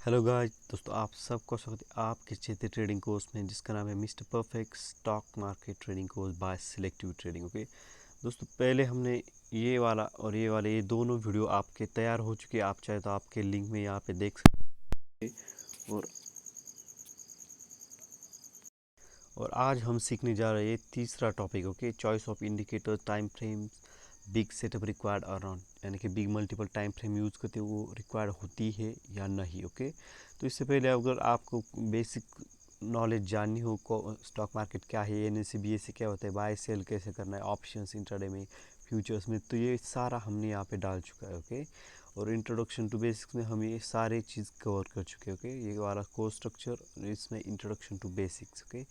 Hello guys दोस्तों, आप सबको स्वागत है आपके चेते ट्रेडिंग कोर्स में, जिसका नाम है mister perfect stock market trading course by selective trading. Okay दोस्तों, पहले हमने ये वाला और ये वाले ये दोनों वीडियो आपके तैयार हो चुके हैं। आप चाहे तो आपके लिंक में यहाँ पे देख सकते हैं। और आज हम सीखने जा रहे हैं तीसरा topic. Okay, choice of indicator, time frame, big setup required और नॉट, यानी कि big multiple time frame use करते हो वो रिक्वायर्ड होती है या नहीं। ओके, तो इससे पहले अगर आपको बेसिक नॉलेज जाननी हो स्टॉक मार्केट क्या है, एनएससी बीएससी क्या होता है, बाय सेल कैसे करना है, ऑप्शंस इंट्राडे में, फ्यूचर्स में, तो ये सारा हमने यहाँ पे डाल चुका है। ओके, और इंट्रोडक्शन टू बेसिक्स में हम ये सारे चीज़ कवर कर चुके हैं। ओके, ये वाला कोर्स स्ट्रक्चर, इसमें introduction to basics. Okay,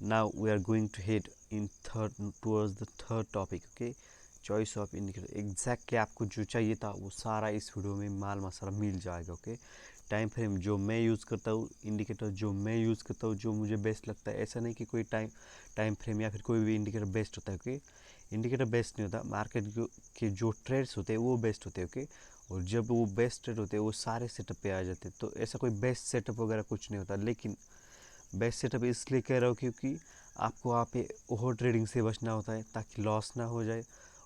now we are going to head in towards the third topic. Okay, choice of indicator. Exactly आपको जो चाहिए था वो सारा इस वीडियो में माल मसाला मिल जाएगा। ओके, टाइम फ्रेम जो मैं यूज़ करता हूँ, इंडिकेटर जो मैं यूज़ करता हूँ, जो मुझे बेस्ट लगता है। ऐसा नहीं कि कोई टाइम फ्रेम या फिर कोई भी इंडिकेटर बेस्ट होता है। ओके, इंडिकेटर बेस्ट नहीं होता, मार्केट के जो ट्रेड्स होते हैं वो बेस्ट होते हैं। ओके, और जब वो बेस्ट ट्रेड होते हैं वो सारे सेटअप पे आ जाते हैं। तो ऐसा कोई बेस्ट सेटअप वगैरह कुछ नहीं होता, लेकिन बेस्ट सेटअप इसलिए कह रहा हूँ क्योंकि आपको वहाँ पे ओवर ट्रेडिंग से बचना होता है ताकि लॉस ना हो जाए।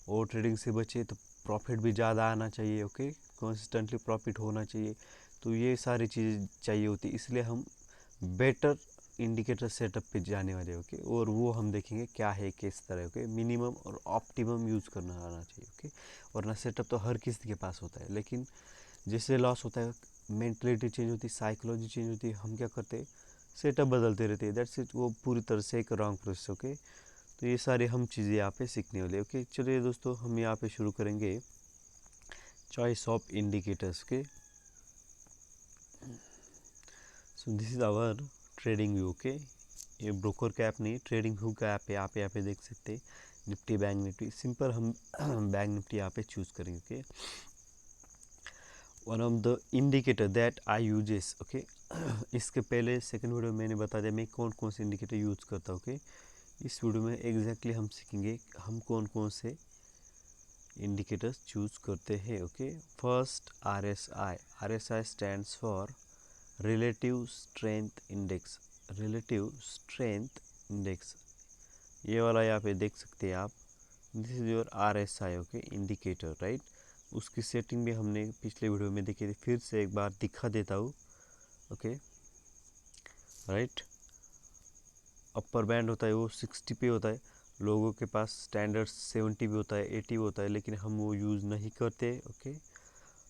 ओवर ट्रेडिंग से बचे तो प्रॉफिट भी ज़्यादा आना चाहिए। ओके, कंसिस्टेंटली प्रॉफिट होना चाहिए। तो ये सारी चीज़ें चाहिए होती है, इसलिए हम बेटर इंडिकेटर सेटअप पे जाने वाले। ओके, और वो हम देखेंगे क्या है किस तरह। ओके, मिनिमम और ऑप्टिमम यूज़ करना आना चाहिए। ओके, वरना सेटअप तो हर किसी के पास होता है, लेकिन जैसे लॉस होता है मेंटलिटी चेंज होती है, साइकोलॉजी चेंज होती है, हम क्या करते हैं सेटअप बदलते रहते हैं। दैट्स इट, वो पूरी तरह से एक रॉन्ग प्रोसेस। ओके, तो ये सारी हम चीज़ें यहाँ पे सीखने वाले। ओके, चलिए दोस्तों, हम यहाँ पे शुरू करेंगे चॉइस ऑफ इंडिकेटर्स के। So this is our TradingView. Okay, ये ब्रोकर का ऐप नहीं, ट्रेडिंग व्यू का ऐप है। आप यहाँ पे देख सकते हैं निफ्टी, बैंक निफ्टी। सिंपल हम बैंक निफ्टी यहाँ पे चूज़ करेंगे। Okay, one of the indicator that I uses. Okay, इसके पहले सेकंड वीडियो में मैंने बता दिया मैं कौन कौन से इंडिकेटर यूज़ करता हूँ। ओके, इस वीडियो में एग्जैक्टली हम सीखेंगे हम कौन कौन से इंडिकेटर्स चूज़ करते हैं। Okay, first RSI। RSI stands for relative strength index. Relative strength index, ये वाला यहाँ पे देख सकते हैं आप। This is your RSI। Okay, indicator right. उसकी सेटिंग भी हमने पिछले वीडियो में देखी थी, फिर से एक बार दिखा देता हूँ। ओके राइट, अपर बैंड होता है वो 60 पे होता है। लोगों के पास स्टैंडर्ड 70 भी होता है, 80 भी होता है, लेकिन हम वो यूज़ नहीं करते। ओके,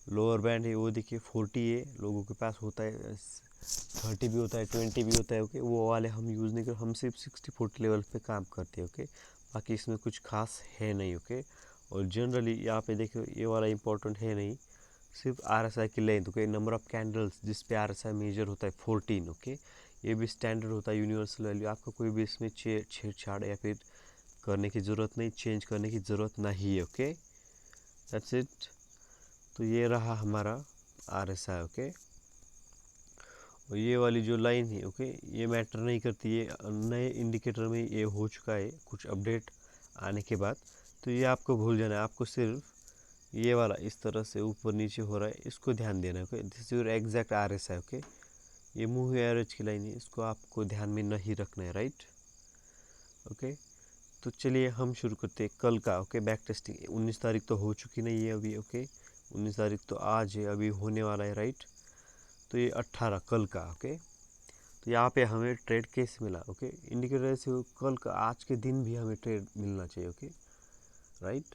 लोअर बैंड है वो देखिए 40 है, लोगों के पास होता है 30 भी होता है, 20 भी होता है। ओके, वो वाले हम यूज़ नहीं करते, हम सिर्फ 60-40 लेवल पे काम करते हैं। ओके, बाकी इसमें कुछ खास है नहीं। ओके, और जनरली यहाँ पे देखो ये वाला इंपॉर्टेंट है नहीं, सिर्फ RSI की length. Okay, number of candles जिस पे RSI मेजर होता है 14। ओके, ये भी स्टैंडर्ड होता है, यूनिवर्सल वैल्यू। आपको कोई भी इसमें छेड़छाड़ या फिर करने की ज़रूरत नहीं, चेंज करने की ज़रूरत नहीं है। Okay, that's it. तो ये रहा हमारा RSI। ओके, और ये वाली जो लाइन है, ओके, ये मैटर नहीं करती, ये नए इंडिकेटर में ये हो चुका है कुछ अपडेट आने के बाद। तो ये आपको भूल जाना है, आपको सिर्फ ये वाला इस तरह से ऊपर नीचे हो रहा है, इसको ध्यान देना है। Okay, this is your exact RSI। Okay, ये मूव एवरेज की लाइन है, इसको आपको ध्यान में नहीं रखना है। राइट। ओके, तो चलिए हम शुरू करते हैं कल का। ओके, बैक टेस्टिंग 19 तारीख तो हो चुकी नहीं है अभी। ओके, 19 तारीख तो आज है, अभी होने वाला है। राइट, तो ये 18 कल का। ओके, तो यहाँ पे हमें ट्रेड कैसे मिला। ओके, इंडिकेटर से कल का आज के दिन भी हमें ट्रेड मिलना चाहिए। ओके राइट,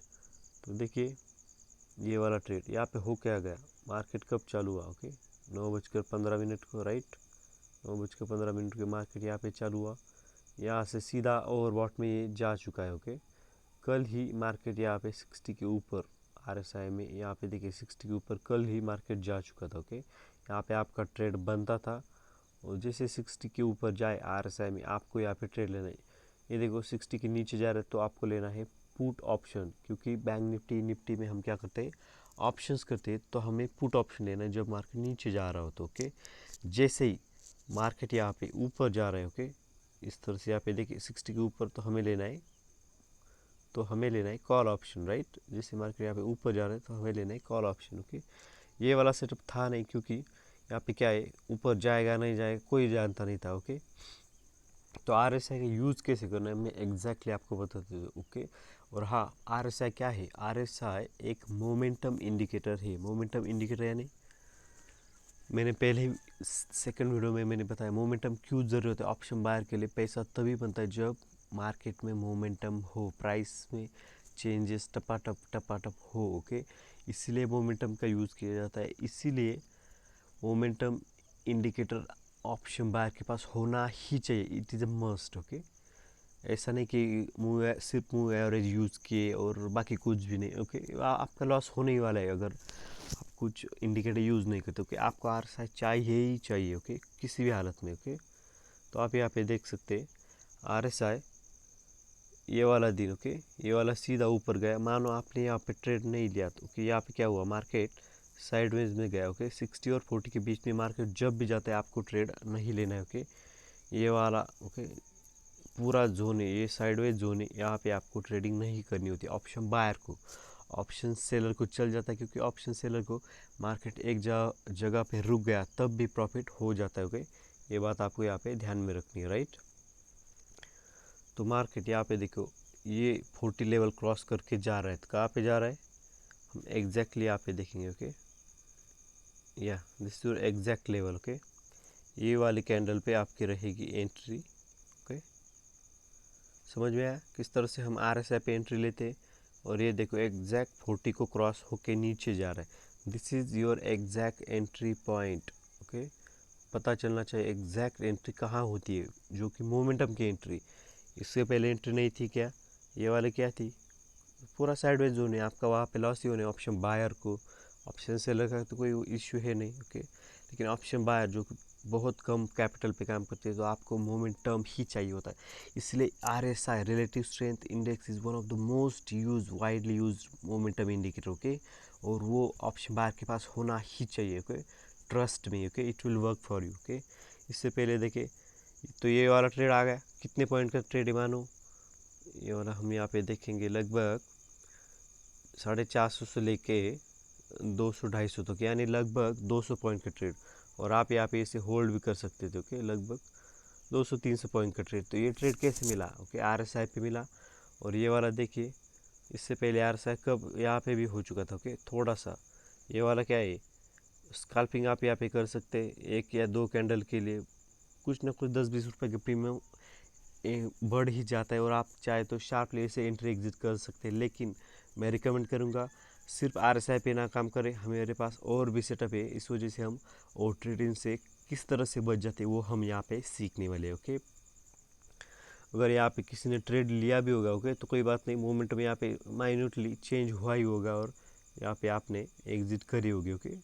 तो देखिए ये वाला ट्रेड यहाँ पे हो क्या गया, मार्केट कब चालू हुआ। ओके, 9:15 को। राइट, 9:15 के मार्केट यहाँ पे चालू हुआ, यहाँ से सीधा ओवरबॉट में ये जा चुका है। ओके, कल ही मार्केट यहाँ पे 60 के ऊपर, RSI में यहाँ पे देखिए 60 के ऊपर कल ही मार्केट जा चुका था। ओके, यहाँ पे आपका ट्रेड बनता था, और जैसे 60 के ऊपर जाए RSI में आपको यहाँ पे ट्रेड लेना है। ये देखो 60 के नीचे जा रहा है तो आपको लेना है पुट ऑप्शन, क्योंकि बैंक निफ्टी में हम क्या करते हैं ऑप्शंस करते हैं, तो हमें पुट ऑप्शन लेना है जब मार्केट नीचे जा रहा हो तो। ओके, जैसे ही मार्केट यहाँ पे ऊपर जा रहा है, ओके, इस तरह से यहाँ पे देखिए 60 के ऊपर, तो हमें लेना है कॉल ऑप्शन। राइट, जैसे मार्केट यहाँ पे ऊपर जा रहा है तो हमें लेना है कॉल ऑप्शन। ओके, ये वाला सेटअप था नहीं, क्योंकि यहाँ पे क्या है, ऊपर जाएगा नहीं जाएगा कोई जानता नहीं था। ओके, तो RSI का यूज़ कैसे करना है मैं एग्जैक्टली आपको बता देता हूँ। ओके, और हाँ, RSI क्या है, RSI एक मोमेंटम इंडिकेटर है। मोमेंटम इंडिकेटर यानी मैंने पहले ही सेकंड वीडियो में मैंने बताया मोमेंटम क्यों ज़रूरत है ऑप्शन बायर के लिए। पैसा तभी बनता है जब मार्केट में मोमेंटम हो, प्राइस में चेंजेस टपाटप हो। ओके, इसीलिए मोमेंटम का यूज़ किया जाता है। इसीलिए मोमेंटम इंडिकेटर ऑप्शन बायर के पास होना ही चाहिए, it is a must. Okay, ऐसा नहीं कि सिर्फ मूव एवरेज यूज़ किए और बाकी कुछ भी नहीं। ओके, आपका लॉस होने ही वाला है अगर आप कुछ इंडिकेटर यूज़ नहीं करते। ओके, आपको RSI चाहिए ही चाहिए। ओके, किसी भी हालत में। ओके, तो आप यहाँ पे देख सकते हैं RSI ये वाला दिन। ओके, ये वाला सीधा ऊपर गया, मानो आपने यहाँ पे ट्रेड नहीं लिया तो ओके, यहाँ पे क्या हुआ, मार्केट साइडवेज में गया। ओके, 60 और 40 के बीच में मार्केट जब भी जाता है आपको ट्रेड नहीं लेना है। ओके, ये वाला ओके पूरा जोन है, ये साइडवेज जोन है, यहाँ पे आपको ट्रेडिंग नहीं करनी होती। ऑप्शन बायर को, ऑप्शन सेलर को चल जाता है, क्योंकि ऑप्शन सेलर को मार्केट एक जगह पे रुक गया तब भी प्रॉफिट हो जाता है। ओके, ये बात आपको यहाँ पे ध्यान में रखनी है, राइट। तो मार्केट यहाँ पे देखो ये 40 लेवल क्रॉस करके जा रहा है, तो कहाँ पे जा रहा है हम एग्जैक्टली यहाँ पे देखेंगे। ओके, या this your exact level. Okay, ये वाली कैंडल पे आपकी रहेगी एंट्री। ओके, समझ में आया किस तरह से हम RSI पे एंट्री लेते हैं। और ये देखो एग्जैक्ट 40 को क्रॉस होके नीचे जा रहा है, this is your exact entry point. Okay, पता चलना चाहिए एग्जैक्ट एंट्री कहाँ होती है, जो कि मोमेंटम की एंट्री। इससे पहले एंट्री नहीं थी क्या, ये वाले क्या थी, पूरा साइडवेज जोन है आपका, वहाँ पे लॉस ही होने। ऑप्शन बायर को, ऑप्शन सेलर का तो कोई इश्यू है नहीं। ओके, लेकिन ऑप्शन बायर जो बहुत कम कैपिटल पे काम करते हैं तो आपको मोमेंटम ही चाहिए होता है। इसलिए RSI relative strength index is one of the most use widely use momentum indicator. Okay, और वो ऑप्शन बायर के पास होना ही चाहिए। Okay, trust me. Okay, it will work for you. Okay, इससे पहले देखे तो ये वाला ट्रेड आ गया, कितने पॉइंट का ट्रेड है मानो, ये वाला हम यहाँ पे देखेंगे लगभग 450 से लेके 200-250 तक, यानी लगभग 200 पॉइंट का ट्रेड। और आप यहाँ पे इसे होल्ड भी कर सकते थे। ओके, लगभग 200-300 पॉइंट का ट्रेड। तो ये ट्रेड कैसे मिला, ओके RSI पे मिला। और ये वाला देखिए, इससे पहले RSI कब यहाँ पे भी हो चुका था। ओके, थोड़ा सा ये वाला क्या है, स्कैल्पिंग आप यहाँ पे कर सकते हैं, एक या दो कैंडल के लिए कुछ ना कुछ 10-20 रुपये का प्रीमियम बढ़ ही जाता है, और आप चाहे तो शार्पली इसे एंट्री एग्जिट कर सकते हैं। लेकिन मैं रिकमेंड करूँगा सिर्फ RSI पे ना काम करें, हमारे पास और भी सेटअप है, इस वजह से हम और ट्रेडिंग से किस तरह से बच जाते हैं वो हम यहाँ पे सीखने वाले। ओके, अगर यहाँ पे किसी ने ट्रेड लिया भी होगा ओके, तो कोई बात नहीं, मोमेंट में यहाँ पे माइन्यूटली चेंज हुआ ही होगा और यहाँ पे आपने एग्जिट करी होगी। ओके,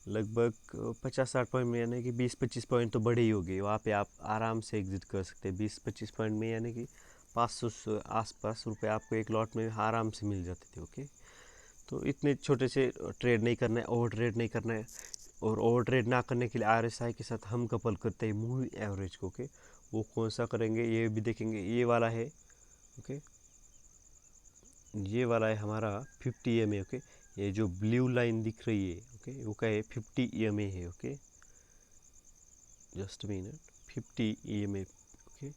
लगभग 50-60 पॉइंट में, यानी कि 20-25 पॉइंट तो बढ़े ही होंगे, वहाँ पे आप आराम से एग्जिट कर सकते हैं। 20-25 पॉइंट में यानी कि 500 आसपास रुपए आपको एक लॉट में आराम से मिल जाते थे। ओके, तो इतने छोटे से ट्रेड नहीं करना है, ओवर ट्रेड नहीं करना है। और ओवर ट्रेड ना करने के लिए RSI के साथ हम कपल करते हैं मूविंग एवरेज को। ओके, वो कौन सा करेंगे ये भी देखेंगे, ये वाला है। ओके, ये वाला है हमारा 50 EMA। ओके, ये जो ब्लू लाइन दिख रही है ओके, वो क्या है, 50 EMA है। Okay, just minute, 50 EMA। Okay,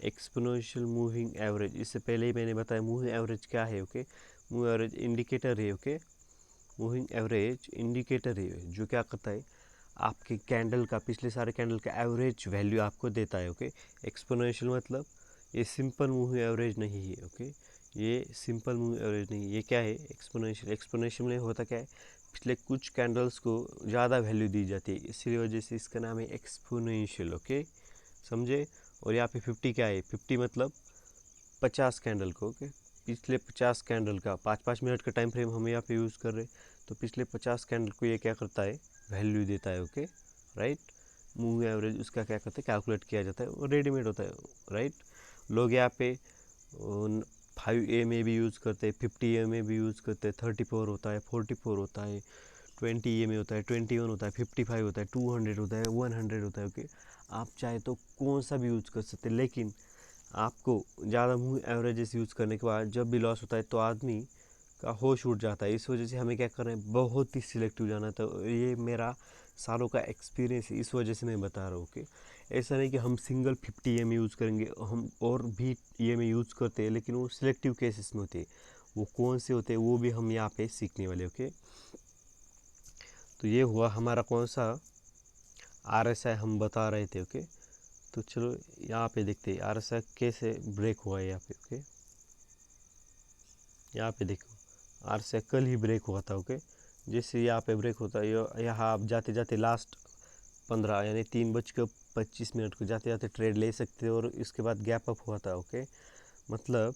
exponential moving average, इससे पहले ही मैंने बताया मूविंग एवरेज क्या है। ओके, मूविंग एवरेज इंडिकेटर है। ओके, मूविंग एवरेज इंडिकेटर है जो क्या करता है, आपके कैंडल का, पिछले सारे कैंडल का एवरेज वैल्यू आपको देता है। ओके, एक्सपोनेंशियल मतलब ये सिंपल मूविंग एवरेज नहीं है। ओके, ये सिंपल मूविंग एवरेज नहीं, ये क्या है, एक्सपोनेंशियल। एक्सपोनेंशियल में होता क्या है, पिछले कुछ कैंडल्स को ज़्यादा वैल्यू दी जाती है, इसी वजह से इसका नाम है एक्सपोनेंशियल। ओके, समझे। और यहाँ पे 50 क्या है, 50 मतलब 50 कैंडल को। ओके, पिछले 50 कैंडल का 5-5 मिनट का टाइम फ्रेम हम यहाँ पे यूज़ कर रहे हैं, तो पिछले 50 कैंडल को ये क्या करता है, वैल्यू देता है। Okay, right. मूविंग एवरेज उसका क्या करता है, कैलकुलेट किया जाता है, वो रेडीमेड होता है, राइट। लोग यहाँ पे 5 EMA भी यूज़ करते हैं, 50 EMA भी यूज़ करते हैं, 34 होता है, 44 होता है, 20 EMA होता है, 21 होता है, 55 होता है, 200 होता है, 100 होता है। ओके, आप चाहे तो कौन सा भी यूज़ कर सकते हैं, लेकिन आपको ज़्यादा मूविंग एवरेजेस यूज़ करने के बाद जब भी लॉस होता है तो आदमी का होश उड़ जाता है। इस वजह से हमें क्या करना है, बहुत ही सिलेक्टिव जाना है। तो ये मेरा सालों का एक्सपीरियंस है, इस वजह से मैं बता रहा हूँ कि ऐसा नहीं कि हम सिंगल 50 EMA यूज़ करेंगे, हम और भी EMA यूज़ करते हैं, लेकिन वो सिलेक्टिव केसेस में होते हैं। वो कौन से होते हैं वो भी हम यहाँ पे सीखने वाले। ओके, तो ये हुआ हमारा कौन सा RSI हम बता रहे थे। ओके, तो चलो यहाँ पे देखते हैं RSI कैसे ब्रेक हुआ है यहाँ पे। ओके, यहाँ पे देखो RSI कल ही ब्रेक हुआ था। ओके, जैसे यहाँ पे ब्रेक होता है, यहाँ आप जाते जाते लास्ट 15 यानी 3:25 को जाते जाते ट्रेड ले सकते हो, और इसके बाद गैप अप हुआ था। ओके, मतलब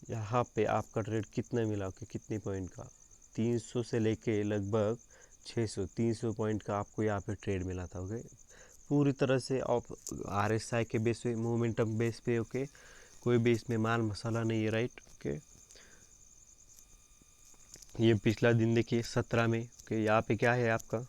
यहाँ पे आपका ट्रेड कितना मिला, ओके, कितने पॉइंट का, 300 से लेके लगभग 600 300 पॉइंट का आपको यहाँ पे ट्रेड मिला था। ओके, पूरी तरह से आप RSI के बेस पे, मोमेंटम बेस पे। ओके, कोई भी इसमें माल मसाला नहीं है, राइट। ओके, ये पिछला दिन देखिए 17 में। ओके, यहाँ पे क्या है आपका,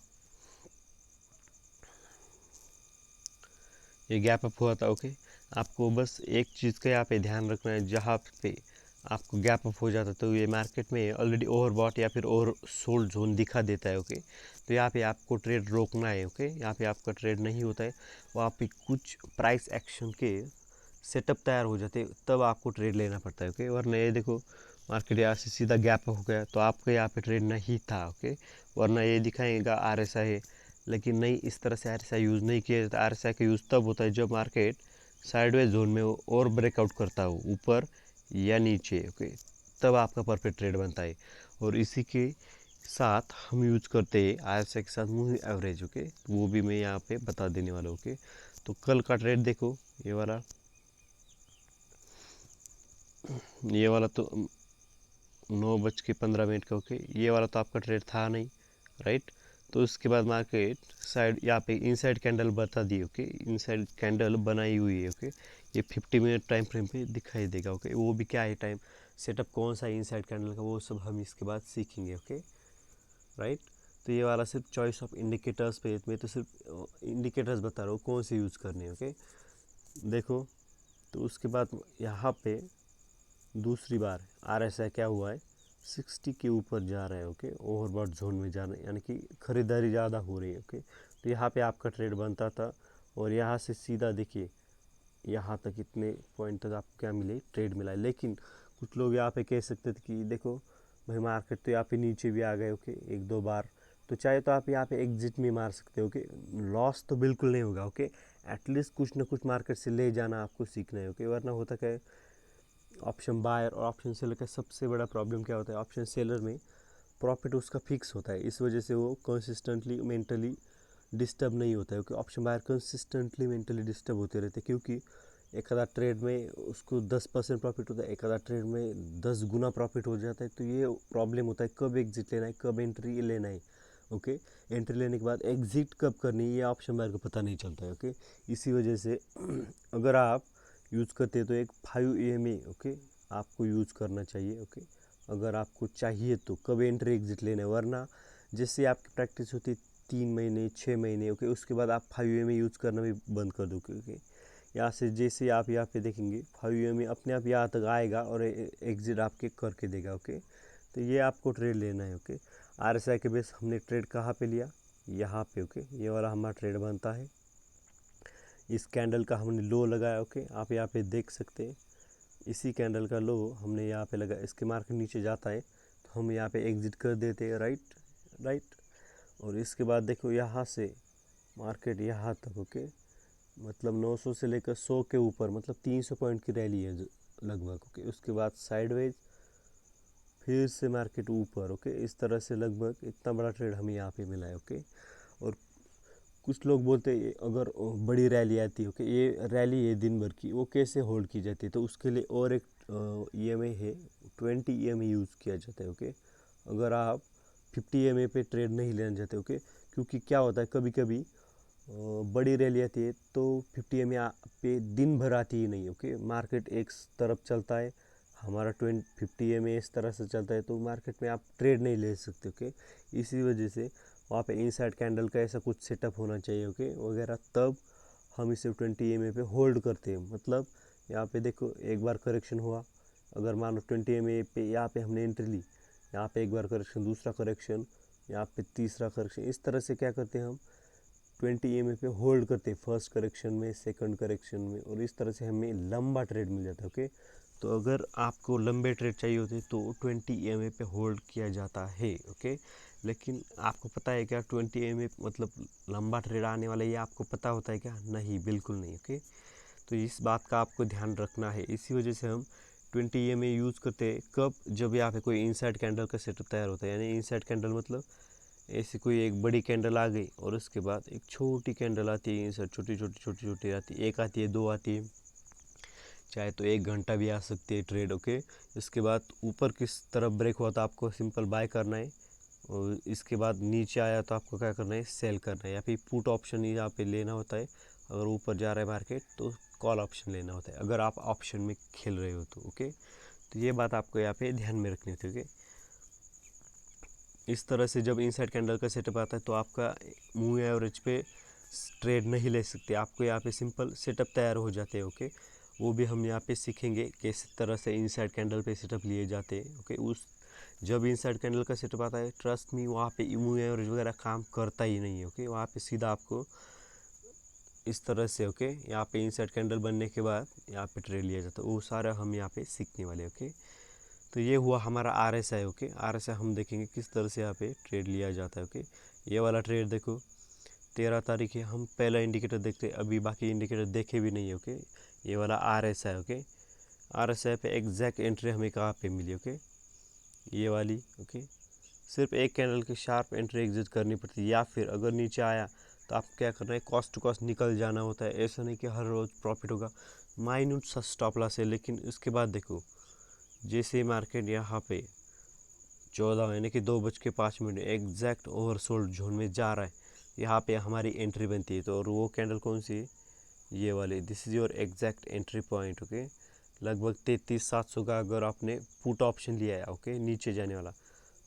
ये गैप अप हुआ था। ओके, आपको बस एक चीज़ का यहाँ पे ध्यान रखना है, जहाँ पे आपको गैप अप हो जाता है तो ये मार्केट में ऑलरेडी ओवरबॉट या फिर ओवर सोल्ड जोन दिखा देता है। ओके, तो यहाँ पे आपको ट्रेड रोकना है। ओके, यहाँ पे आपका ट्रेड नहीं होता है, वहाँ पे कुछ प्राइस एक्शन के सेटअप तैयार हो जाते हैं, तब आपको ट्रेड लेना पड़ता है। ओके, वरना ये देखो मार्केट यहाँ से सीधा गैप अप हो गया तो आपका यहाँ पे ट्रेड नहीं था। ओके, वरना ये दिखाएगा RSI है, लेकिन नहीं, इस तरह से RSI यूज़ नहीं किया जाता। RSI का यूज़ तब होता है जब मार्केट साइडवेज जोन में हो और ब्रेकआउट करता हो ऊपर या नीचे। ओके, तब आपका परफेक्ट ट्रेड बनता है। और इसी के साथ हम यूज़ करते हैं RSI के साथ मूविंग एवरेज। ओके, वो भी मैं यहाँ पे बता देने वाला हूँ। ओके, तो कल का ट्रेड देखो, ये वाला तो 9:15 का। ओके, ये वाला तो आपका ट्रेड था नहीं, राइट। तो उसके बाद मार्केट साइड यहाँ पे इनसाइड कैंडल बता दी। ओके, इनसाइड कैंडल बनाई हुई है। ओके, ये 50 मिनट टाइम फ्रेम पे दिखाई देगा। ओके, वो भी क्या है, टाइम सेटअप कौन सा है इनसाइड कैंडल का, वो सब हम इसके बाद सीखेंगे। Okay, right. तो ये वाला सिर्फ चॉइस ऑफ इंडिकेटर्स पे, मैं तो सिर्फ इंडिकेटर्स बता रहा हूँ कौन से यूज़ करने हैं। ओके, देखो, तो उसके बाद यहाँ पे दूसरी बार RSI क्या हुआ है, 60 के ऊपर जा रहा है। ओके, ओवरबॉट जोन में जा रहा है, यानी कि खरीदारी ज़्यादा हो रही है। ओके, तो यहाँ पे आपका ट्रेड बनता था, और यहाँ से सीधा देखिए यहाँ तक इतने पॉइंट तक आपको क्या मिले, ट्रेड मिला है। लेकिन कुछ लोग यहाँ पे कह सकते थे कि देखो भाई मार्केट तो यहाँ पे नीचे भी आ गए। ओके, एक दो बार तो चाहे तो आप यहाँ पे एग्जिट में मार सकते हो। ओके, लॉस तो बिल्कुल नहीं होगा। ओके, एटलीस्ट कुछ ना कुछ मार्केट से ले जाना आपको सीखना है। ओके, वरना होता क्या है, ऑप्शन बायर और ऑप्शन सेलर का सबसे बड़ा प्रॉब्लम क्या होता है, ऑप्शन सेलर में प्रॉफिट उसका फिक्स होता है, इस वजह से वो कंसिस्टेंटली मेंटली डिस्टर्ब नहीं होता है। क्योंकि option buyer consistently mentally disturb होते रहते हैं, क्योंकि एक आधा ट्रेड में उसको 10% प्रॉफिट होता है, एक आधा ट्रेड में 10 गुना प्रॉफिट हो जाता है। तो ये प्रॉब्लम होता है, कब एग्जिट लेना है, कब एंट्री लेना है। ओके, एंट्री लेने के बाद एग्जिट कब करनी है, ये ऑप्शन बायर को पता नहीं चलता है। ओके, इसी वजह से अगर आप यूज़ करते हैं तो एक 5 EMA ओके आपको यूज़ करना चाहिए। ओके, अगर आपको चाहिए तो कब एंट्री एग्जिट लेना है, वरना जैसे आपकी प्रैक्टिस होती है 3 महीने 6 महीने। ओके, उसके बाद आप 5 EMA यूज़ करना भी बंद कर दो, क्योंकि यहाँ से जैसे आप यहाँ पे देखेंगे 5 EMA अपने आप यहाँ तक आएगा और एग्जिट आपके करके देगा। ओके, तो ये आपको ट्रेड लेना है। ओके, RSI के बेस हमने ट्रेड कहाँ पे लिया, यहाँ पे। ओके, ये वाला हमारा ट्रेड बनता है, इस कैंडल का हमने लो लगाया। ओके, आप यहाँ पे देख सकते हैं, इसी कैंडल का लो हमने यहाँ पे लगा, इसके मार्केट नीचे जाता है तो हम यहाँ पे एग्जिट कर देते हैं, राइट। और इसके बाद देखो यहाँ से मार्केट यहाँ तक। ओके, मतलब 900 से लेकर 100 के ऊपर, मतलब 300 पॉइंट की रैली है लगभग। ओके, उसके बाद साइडवेज फिर से मार्केट ऊपर। ओके, इस तरह से लगभग इतना बड़ा ट्रेड हमें यहाँ पे मिला है। ओके, और कुछ लोग बोलते हैं अगर बड़ी रैली आती है, ओके, ये रैली है दिन भर की, वो कैसे होल्ड की जाती है, तो उसके लिए और एक EMA है, 20 EMA यूज़ किया जाता है। ओके, अगर आप 50 EMA पे ट्रेड नहीं लेना चाहते। ओके, क्योंकि क्या होता है, कभी कभी बड़ी रैली आती है तो 50 EMA पे दिन भर आती ही नहीं। ओके, मार्केट एक तरफ चलता है, हमारा 50 EMA इस तरह से चलता है, तो मार्केट में आप ट्रेड नहीं ले सकते। ओके, इसी वजह से वहाँ पे इनसाइड कैंडल का ऐसा कुछ सेटअप होना चाहिए। ओके, वगैरह, तब हम इसे 20 EMA पे होल्ड करते हैं। मतलब यहाँ पे देखो एक बार करेक्शन हुआ, अगर मानो 20 EMA पे यहाँ पे हमने एंट्री ली, यहाँ पे एक बार करेक्शन, दूसरा करेक्शन, यहाँ पे तीसरा करेक्शन। इस तरह से क्या करते हैं हम 20 EMA पे होल्ड करते हैं, फर्स्ट करेक्शन में, सेकंड करेक्शन में, और इस तरह से हमें लंबा ट्रेड मिल जाता है। ओके, तो अगर आपको लंबे ट्रेड चाहिए होते तो 20 EMA पे होल्ड किया जाता है। ओके, लेकिन आपको पता है क्या 20 EMA मतलब लंबा ट्रेड आने वाला, ये आपको पता होता है क्या? नहीं, बिल्कुल नहीं। ओके, तो इस बात का आपको ध्यान रखना है। इसी वजह से हम 20 EMA यूज़ करते हैं। कब? जब यहाँ पे कोई इनसाइड कैंडल का सेटअप तैयार होता है, यानी इनसाइड कैंडल मतलब ऐसी कोई एक बड़ी कैंडल आ गई और उसके बाद एक छोटी कैंडल आती है, इनसाइड छोटी छोटी छोटी छोटी आती है, एक आती है, दो आती है, चाहे तो 1 घंटा भी आ सकती है ट्रेड। ओके, इसके बाद ऊपर किस तरफ ब्रेक हुआ तो आपको सिंपल बाय करना है, और इसके बाद नीचे आया तो आपको क्या करना है? सेल करना है, या फिर पुट ऑप्शन यहाँ पे लेना होता है। अगर ऊपर जा रहा है मार्केट तो कॉल ऑप्शन लेना होता है, अगर आप ऑप्शन में खेल रहे हो तो। ओके, तो ये बात आपको यहाँ पे ध्यान में रखनी होती है। ओके, इस तरह से जब इनसाइड कैंडल का सेटअप आता है तो आपका मूव एवरेज पे ट्रेड नहीं ले सकते, आपको यहाँ पे सिंपल सेटअप तैयार हो जाते हैं। ओके, वो भी हम यहाँ पे सीखेंगे किस तरह से इनसाइड कैंडल पे सेटअप लिए जाते हैं। ओके, उस जब इनसाइड कैंडल का सेटअप आता है, ट्रस्ट मी, वहाँ पे मूव एवरेज वगैरह काम करता ही नहीं है। ओके, वहाँ पे सीधा आपको इस तरह से, ओके, यहाँ पे इनसाइड कैंडल बनने के बाद यहाँ पे ट्रेड लिया जाता है, वो सारा हम यहाँ पे सीखने वाले। ओके, तो ये हुआ हमारा RSI। ओके, RSI हम देखेंगे किस तरह से यहाँ पे ट्रेड लिया जाता है। ओके, ये वाला ट्रेड देखो 13 तारीख है, हम पहला इंडिकेटर देखते हैं, अभी बाकी इंडिकेटर देखे भी नहीं है। ओके, ये वाला RSI। ओके, RSI पे एग्जैक्ट एंट्री हमें कहाँ पे मिली? ओके, ये वाली। ओके, सिर्फ एक कैंडल की शार्प एंट्री एग्जिट करनी पड़ती है, या फिर अगर नीचे आया तो आप क्या करना है? कॉस्ट टू कॉस्ट निकल जाना होता है। ऐसा नहीं कि हर रोज़ प्रॉफिट होगा, माइन्यूट सा स्टॉप लॉस है। लेकिन उसके बाद देखो, जैसे मार्केट यहाँ पे 14 यानी कि 2:05 एग्जैक्ट ओवरसोल्ड जोन में जा रहा है, यहाँ पे हमारी एंट्री बनती है। तो और वो कैंडल कौन सी है? ये वाली, this is your exact entry point. Okay, लगभग 33,700 का अगर आपने पुट ऑप्शन लिया है, ओके, नीचे जाने वाला,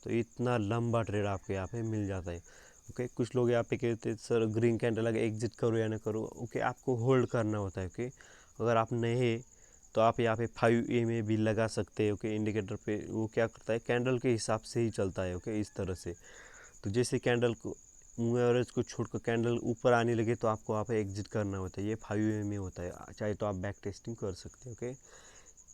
तो इतना लंबा ट्रेड आपको यहाँ पे मिल जाता है। ओके, कुछ लोग यहाँ पे कहते हैं सर ग्रीन कैंडल लगे एग्जिट करो या ना करो। ओके, आपको होल्ड करना होता है। ओके, अगर आप नहीं तो आप यहाँ पे 5 EMA भी लगा सकते हैं। ओके, इंडिकेटर पे वो क्या करता है? कैंडल के हिसाब से ही चलता है। ओके, इस तरह से। तो जैसे कैंडल को मूव एवरेज को छोड़कर कैंडल ऊपर आने लगे तो आपको वहाँ पे एग्जिट करना होता है, ये 5 EMA होता है, चाहे तो आप बैक टेस्टिंग कर सकते हैं। ओके,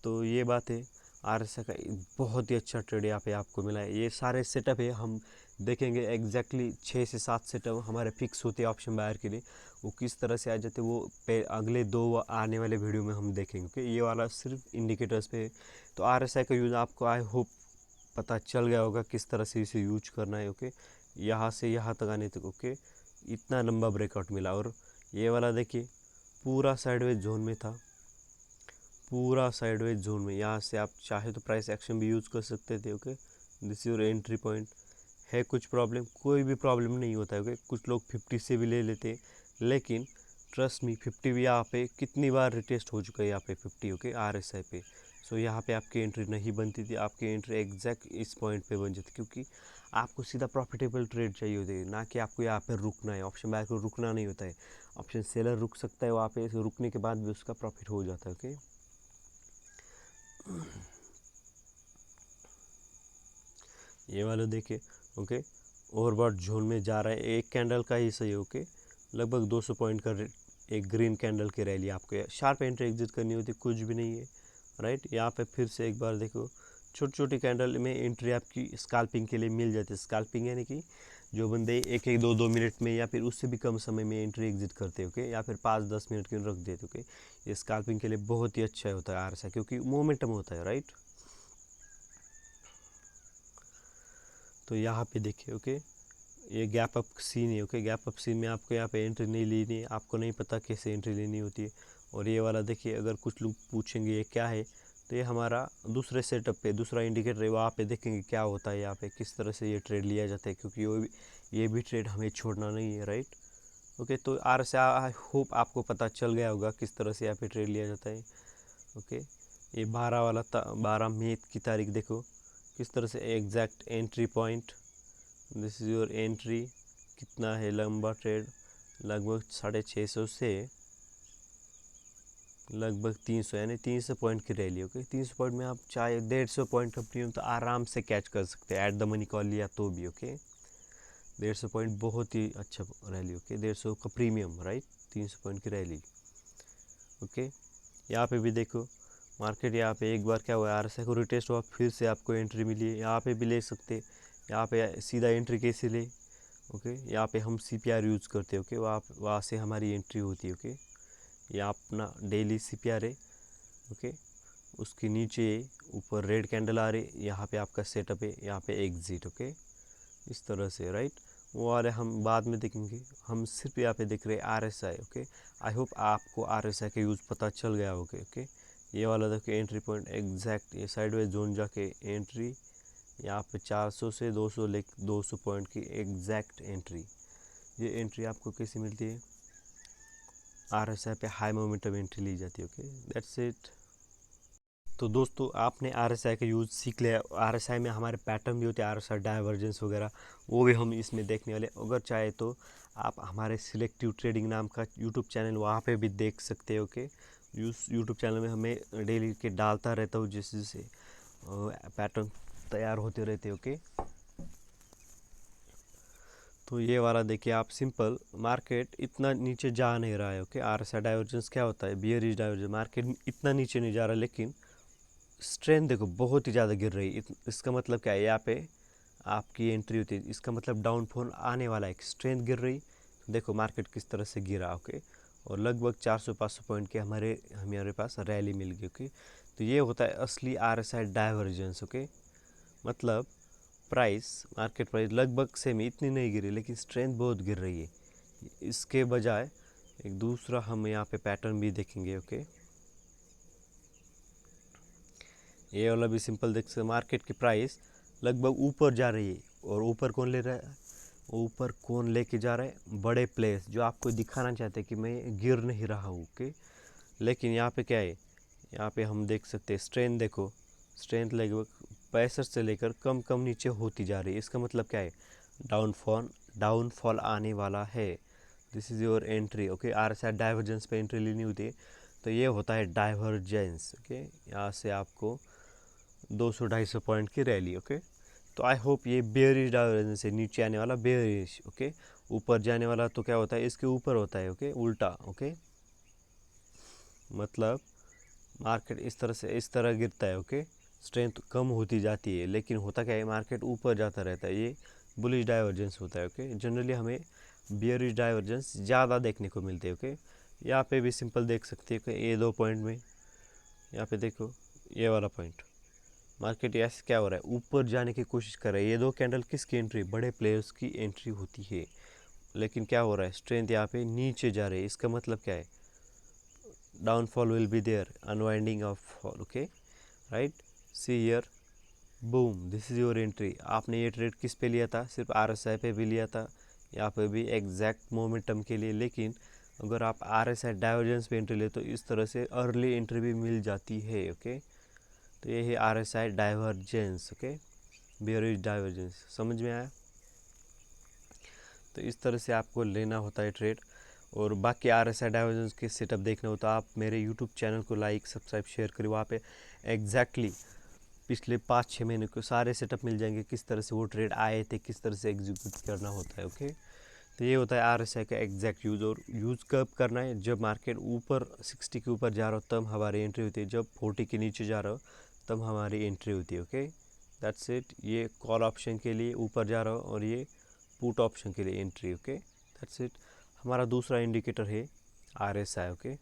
तो ये बात है। RSI का बहुत ही अच्छा ट्रेड यहाँ पे आपको मिला है। ये सारे सेटअप है, हम देखेंगे एग्जैक्टली 6 से 7 सेटअप हमारे फिक्स होते हैं ऑप्शन बायर के लिए। वो किस तरह से आ जाते हैं वो अगले 2 आने वाले वीडियो में हम देखेंगे। ओके, ये वाला सिर्फ इंडिकेटर्स पे है। तो RSI का यूज़ आपको आई होप पता चल गया होगा किस तरह से इसे यूज करना है। ओके, यहाँ से यहाँ तक आने तक। ओके, इतना लंबा ब्रेकआउट मिला। और ये वाला देखिए पूरा साइडवेज जोन में था, पूरा साइडवेज जोन में। यहाँ से आप चाहे तो प्राइस एक्शन भी यूज़ कर सकते थे। Okay, this your entry point है। कुछ प्रॉब्लम? कोई भी प्रॉब्लम नहीं होता है। ओके, कुछ लोग 50 से भी ले लेते हैं, लेकिन ट्रस्ट मी 50 भी यहाँ पे कितनी बार रिटेस्ट हो चुका है यहाँ पे 50। ओके, RSI पे। सो यहाँ पे आपकी एंट्री नहीं बनती थी, आपकी एंट्री एग्जैक्ट इस पॉइंट पे बन जाती, क्योंकि आपको सीधा प्रॉफिटेबल ट्रेड चाहिए होती है, ना कि आपको यहाँ पे रुकना है। ऑप्शन बायर को रुकना नहीं होता है, ऑप्शन सेलर रुक सकता है वहाँ पे, रुकने के बाद भी उसका प्रॉफिट हो जाता है। ओके, ये वाला देखिए। ओके, ओवरबॉट जोन में जा रहा है, एक कैंडल का ही सही। ओके, लगभग 200 पॉइंट का एक ग्रीन कैंडल की रैली आपको शार्प एंट्री एग्जिट करनी होती, कुछ भी नहीं है। राइट, यहाँ पे फिर से एक बार देखो, छोटी छोटी कैंडल में एंट्री आपकी स्कैल्पिंग के लिए मिल जाती है। स्कैल्पिंग यानी कि जो बंदे 1-1 2-2 मिनट में या फिर उससे भी कम समय में एंट्री एग्जिट करते हैं। ओके, या फिर 5-10 मिनट के रख देते। ओके, ये स्कैल्पिंग के लिए बहुत ही अच्छा होता है RSI, क्योंकि मोमेंटम होता है। राइट, तो यहाँ पे देखिए। ओके, ये गैप अप सीन है। ओके, गैप अप सीन में आपको यहाँ पे एंट्री नहीं लेनी है, आपको नहीं पता कैसे एंट्री लेनी होती है। और ये वाला देखिए, अगर कुछ लोग पूछेंगे ये क्या है, तो ये हमारा दूसरे सेटअप पे दूसरा इंडिकेटर है, वहाँ पे देखेंगे क्या होता है यहाँ पे, किस तरह से ये ट्रेड लिया जाता है, क्योंकि ये भी ट्रेड हमें छोड़ना नहीं है। राइट, ओके, तो RSI आई होप आपको पता चल गया होगा किस तरह से यहाँ पे ट्रेड लिया जाता है। ओके, ये 12 वाला 12 मई की तारीख देखो किस तरह से exact entry point, this is your entry. कितना है लंबा ट्रेड? लगभग 650 से लगभग 300 यानी 300 पॉइंट की रैली। ओके 300 पॉइंट में आप चाहे 150 पॉइंट का प्रीमियम तो आराम से कैच कर सकते हैं, ऐट द मनी कॉल लिया तो भी। ओके 150 पॉइंट बहुत ही अच्छा रैली। ओके 150 का प्रीमियम, राइट, 300 पॉइंट की रैली। ओके यहाँ पे भी देखो मार्केट, यहाँ पे एक बार क्या हुआ, RSI को रिटेस्ट हुआ, फिर से आपको एंट्री मिली है, यहाँ पे भी ले सकते। यहाँ पे सीधा एंट्री कैसे ले, ओके यहाँ पे हम CPR यूज़ करते हैं। ओके वहाँ से हमारी एंट्री होती है। ओके ये अपना डेली CPR है। ओके उसके नीचे ऊपर रेड कैंडल आ रही, यहाँ पे आपका सेटअप है, यहाँ पे एग्जिट। ओके इस तरह से, राइट, वो वाले हम बाद में देखेंगे, हम सिर्फ यहाँ पे देख रहे हैं RSI। ओके आई होप आपको RSI का यूज़ पता चल गया होगा। ओके ये वाला देखिए एंट्री पॉइंट एग्जैक्ट, ये साइडवेज जोन जाके एंट्री, यहाँ पे 400 से 200 पॉइंट की एग्जैक्ट एंट्री। ये एंट्री आपको कैसे मिलती है, RSI पे हाई मोमेंटम एंट्री ली जाती है। Okay that's it. तो दोस्तों आपने RSI का यूज़ सीख लिया। RSI में हमारे पैटर्न भी होते हैं, RSI डाइवर्जेंस वगैरह, वो भी हम इसमें देखने वाले। अगर चाहे तो आप हमारे सिलेक्टिव ट्रेडिंग नाम का यूट्यूब चैनल वहाँ पे भी देख सकते हो। ओके यूट्यूब चैनल में हमें डेली के डालता रहता हूँ, जिससे पैटर्न तैयार होते रहते। ओके तो ये वाला देखिए आप, सिंपल मार्केट इतना नीचे जा नहीं रहा है। ओके RSI डाइवर्जेंस क्या होता है, बियरिश डाइवर्जेंस, मार्केट इतना नीचे नहीं जा रहा, लेकिन स्ट्रेंथ देखो बहुत ही ज़्यादा गिर रही है। इसका मतलब क्या है, यहाँ पे आपकी एंट्री होती है, इसका मतलब डाउनफॉल आने वाला है। स्ट्रेंथ गिर रही, देखो मार्केट किस तरह से गिरा। ओके और लगभग 400-500 पॉइंट के हमारे पास रैली मिल गई। ओके तो ये होता है असली RSI डाइवर्जेंस। ओके मतलब प्राइस, मार्केट प्राइस लगभग सेम इतनी नहीं गिरी, लेकिन स्ट्रेंथ बहुत गिर रही है। इसके बजाय एक दूसरा हम यहाँ पे पैटर्न भी देखेंगे। ओके ये वाला भी सिंपल देख सकते, मार्केट की प्राइस लगभग ऊपर जा रही है, और ऊपर कौन ले रहा है, ऊपर कौन लेके जा रहा है, बड़े प्लेयर्स जो आपको दिखाना चाहते हैं कि मैं गिर नहीं रहा हूँ। ओके लेकिन यहाँ पे क्या है, यहाँ पे हम देख सकते हैं स्ट्रेंथ, देखो स्ट्रेंथ लगभग 65 से लेकर कम कम नीचे होती जा रही है। इसका मतलब क्या है, डाउनफॉल आने वाला है। This is your entry. Okay RSI divergence पे एंट्री लेनी होती है, तो ये होता है डाइवर्जेंस। ओके यहाँ से आपको 200-250 पॉइंट की रैली। ओके तो आई होप ये बेयरिश डाइवर्जेंस से नीचे आने वाला बेयरिश। ओके ऊपर जाने वाला तो क्या होता है, इसके ऊपर होता है। ओके उल्टा। ओके मतलब मार्केट इस तरह गिरता है। ओके स्ट्रेंथ कम होती जाती है, लेकिन होता क्या है, मार्केट ऊपर जाता रहता है, ये बुलिश डाइवर्जेंस होता है। ओके जनरली हमें बियरिश डाइवर्जेंस ज़्यादा देखने को मिलते हैं। ओके यहाँ पे भी सिंपल देख सकते हैं कि ये 2 पॉइंट में, यहाँ पे देखो ये वाला पॉइंट, मार्केट ऐसे क्या हो रहा है, ऊपर जाने की कोशिश कर रहा है। ये 2 कैंडल किसकी एंट्री, बड़े प्लेयर्स की एंट्री होती है, लेकिन क्या हो रहा है, स्ट्रेंथ यहाँ पे नीचे जा रही है। इसका मतलब क्या है, downfall will be there, unwinding of fall. Okay right, see here, boom, this is your entry. आपने ये ट्रेड किस पे लिया था, सिर्फ RSI पे भी लिया था, यहाँ पे भी एग्जैक्ट मोमेंटम के लिए। लेकिन अगर आप RSI डाइवर्जेंस पे एंट्री ले तो इस तरह से अर्ली एंट्री भी मिल जाती है। ओके तो ये है RSI divergence. Okay bearish divergence, समझ में आया। तो इस तरह से आपको लेना होता है ट्रेड। और बाकी RSI डाइवर्जेंस के सेटअप देखना हो तो आप मेरे यूट्यूब चैनल को लाइक सब्सक्राइब शेयर करें, वहाँ पे एग्जैक्टली पिछले 5-6 महीने के सारे सेटअप मिल जाएंगे, किस तरह से वो ट्रेड आए थे, किस तरह से एग्जीक्यूट करना होता है। ओके तो ये होता है RSI का एग्जैक्ट यूज़। और यूज़ कब करना है, जब मार्केट ऊपर 60 के ऊपर जा रहा हो तब हमारी एंट्री होती है, जब 40 के नीचे जा रहा हो तब हमारी एंट्री होती है। Okay that's it. ये कॉल ऑप्शन के लिए ऊपर जा रहा हो, और ये पुट ऑप्शन के लिए एंट्री। Okay that's it. हमारा दूसरा इंडिकेटर है RSI। ओके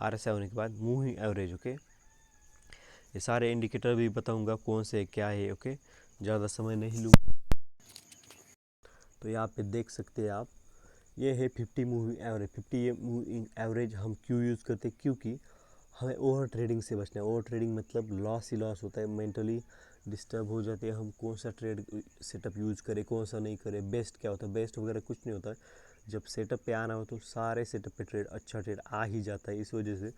RSI होने के बाद मूविंग एवरेज। ओके ये सारे इंडिकेटर भी बताऊंगा कौन से क्या है। ओके ज़्यादा समय नहीं लूँगा। तो यहाँ पे देख सकते हैं आप, ये है 50 मूविंग एवरेज। 50 ये मूविंग एवरेज हम क्यों यूज़ करते हैं, क्योंकि हमें ओवर ट्रेडिंग से बचना है। ओवर ट्रेडिंग मतलब लॉस ही लॉस होता है, मेंटली डिस्टर्ब हो जाते हैं हम, कौन सा ट्रेड सेटअप यूज़ करें कौन सा नहीं करें, बेस्ट क्या होता है, बेस्ट वगैरह कुछ नहीं होता है। जब सेटअप पे आना हो तो सारे सेटअप पे ट्रेड अच्छा ट्रेड आ ही जाता है, इस वजह से